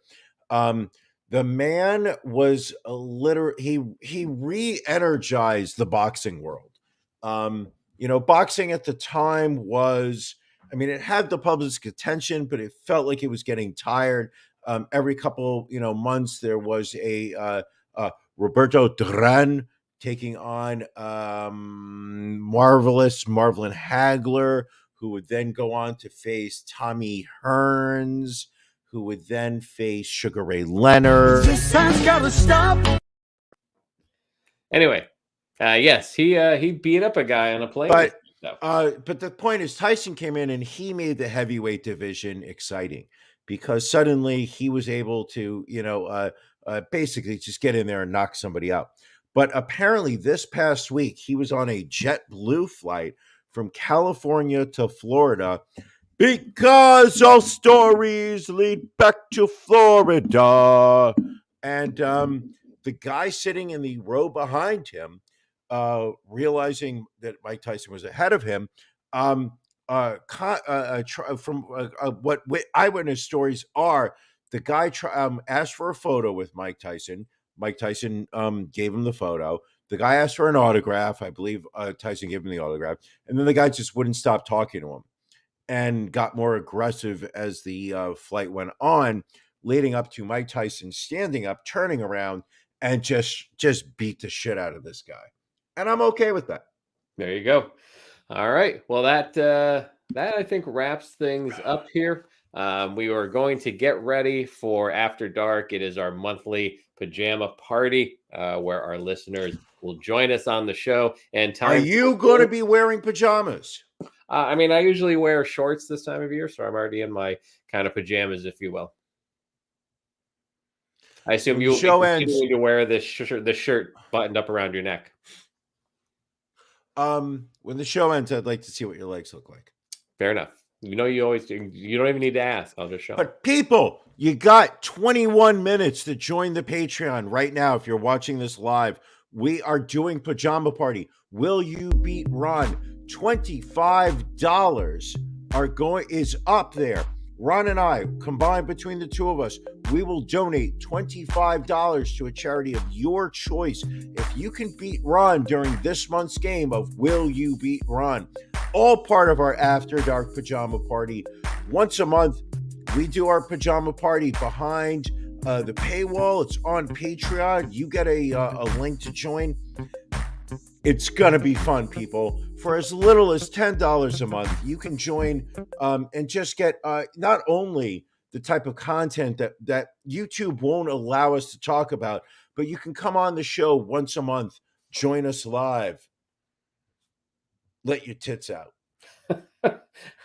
The man was he re-energized the boxing world. Boxing at the time was, it had the public's attention, but it felt like it was getting tired. Every couple, months there was a Roberto Duran taking on Marvin Hagler, who would then go on to face Tommy Hearns, who would then face Sugar Ray Leonard. This time's gotta stop. Anyway, yes, he beat up a guy on a plane. But the point is, Tyson came in and he made the heavyweight division exciting because suddenly he was able to, basically just get in there and knock somebody out. But apparently this past week, he was on a JetBlue flight from California to Florida because all stories lead back to Florida. And the guy sitting in the row behind him, realizing that Mike Tyson was ahead of him, from what eyewitness stories are, the guy asked for a photo with Mike Tyson. Mike Tyson gave him the photo. The guy asked for an autograph. I believe Tyson gave him the autograph. And then the guy just wouldn't stop talking to him and got more aggressive as the flight went on, leading up to Mike Tyson standing up, turning around, and just beat the shit out of this guy. And I'm okay with that. There you go. All right. Well, that I think wraps things up here. We are going to get ready for After Dark. It is our monthly pajama party where our listeners will join us on the show. And are you going to be wearing pajamas? I usually wear shorts this time of year, so I'm already in my kind of pajamas, if you will. I assume you'll be continuing to wear this shirt buttoned up around your neck. When the show ends, I'd like to see what your legs look like. Fair enough. You always do. You don't even need to ask. I'll just show. But people, you got 21 minutes to join the Patreon right now. If you're watching this live, we are doing Pajama Party. Will you beat Ron? $25 is up there. Ron and I, combined between the two of us, we will donate $25 to a charity of your choice. If you can beat Ron during this month's game of Will You Beat Ron, all part of our After Dark Pajama Party. Once a month, we do our pajama party behind the paywall. It's on Patreon. You get a link to join. It's going to be fun, people. For as little as $10 a month, you can join and just get not only the type of content that YouTube won't allow us to talk about, but you can come on the show once a month, join us live, let your tits out.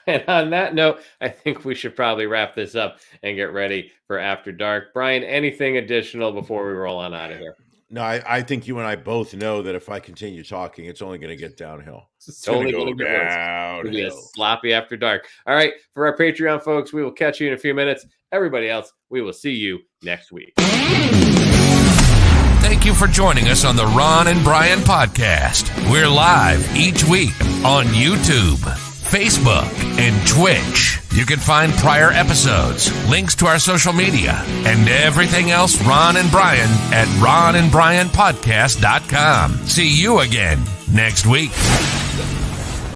And on that note, I think we should probably wrap this up and get ready for After Dark. Brian, anything additional before we roll on out of here? No, I think you and I both know that if I continue talking, it's only going to get downhill. It's only going to go downhill. It'll be a sloppy After Dark. All right, for our Patreon folks, we will catch you in a few minutes. Everybody else, we will see you next week. Thank you for joining us on the Ron and Brian podcast. We're live each week on YouTube, Facebook, and Twitch. You can find prior episodes, links to our social media, and everything else Ron and Brian at ronandbrianpodcast.com. See you again next week.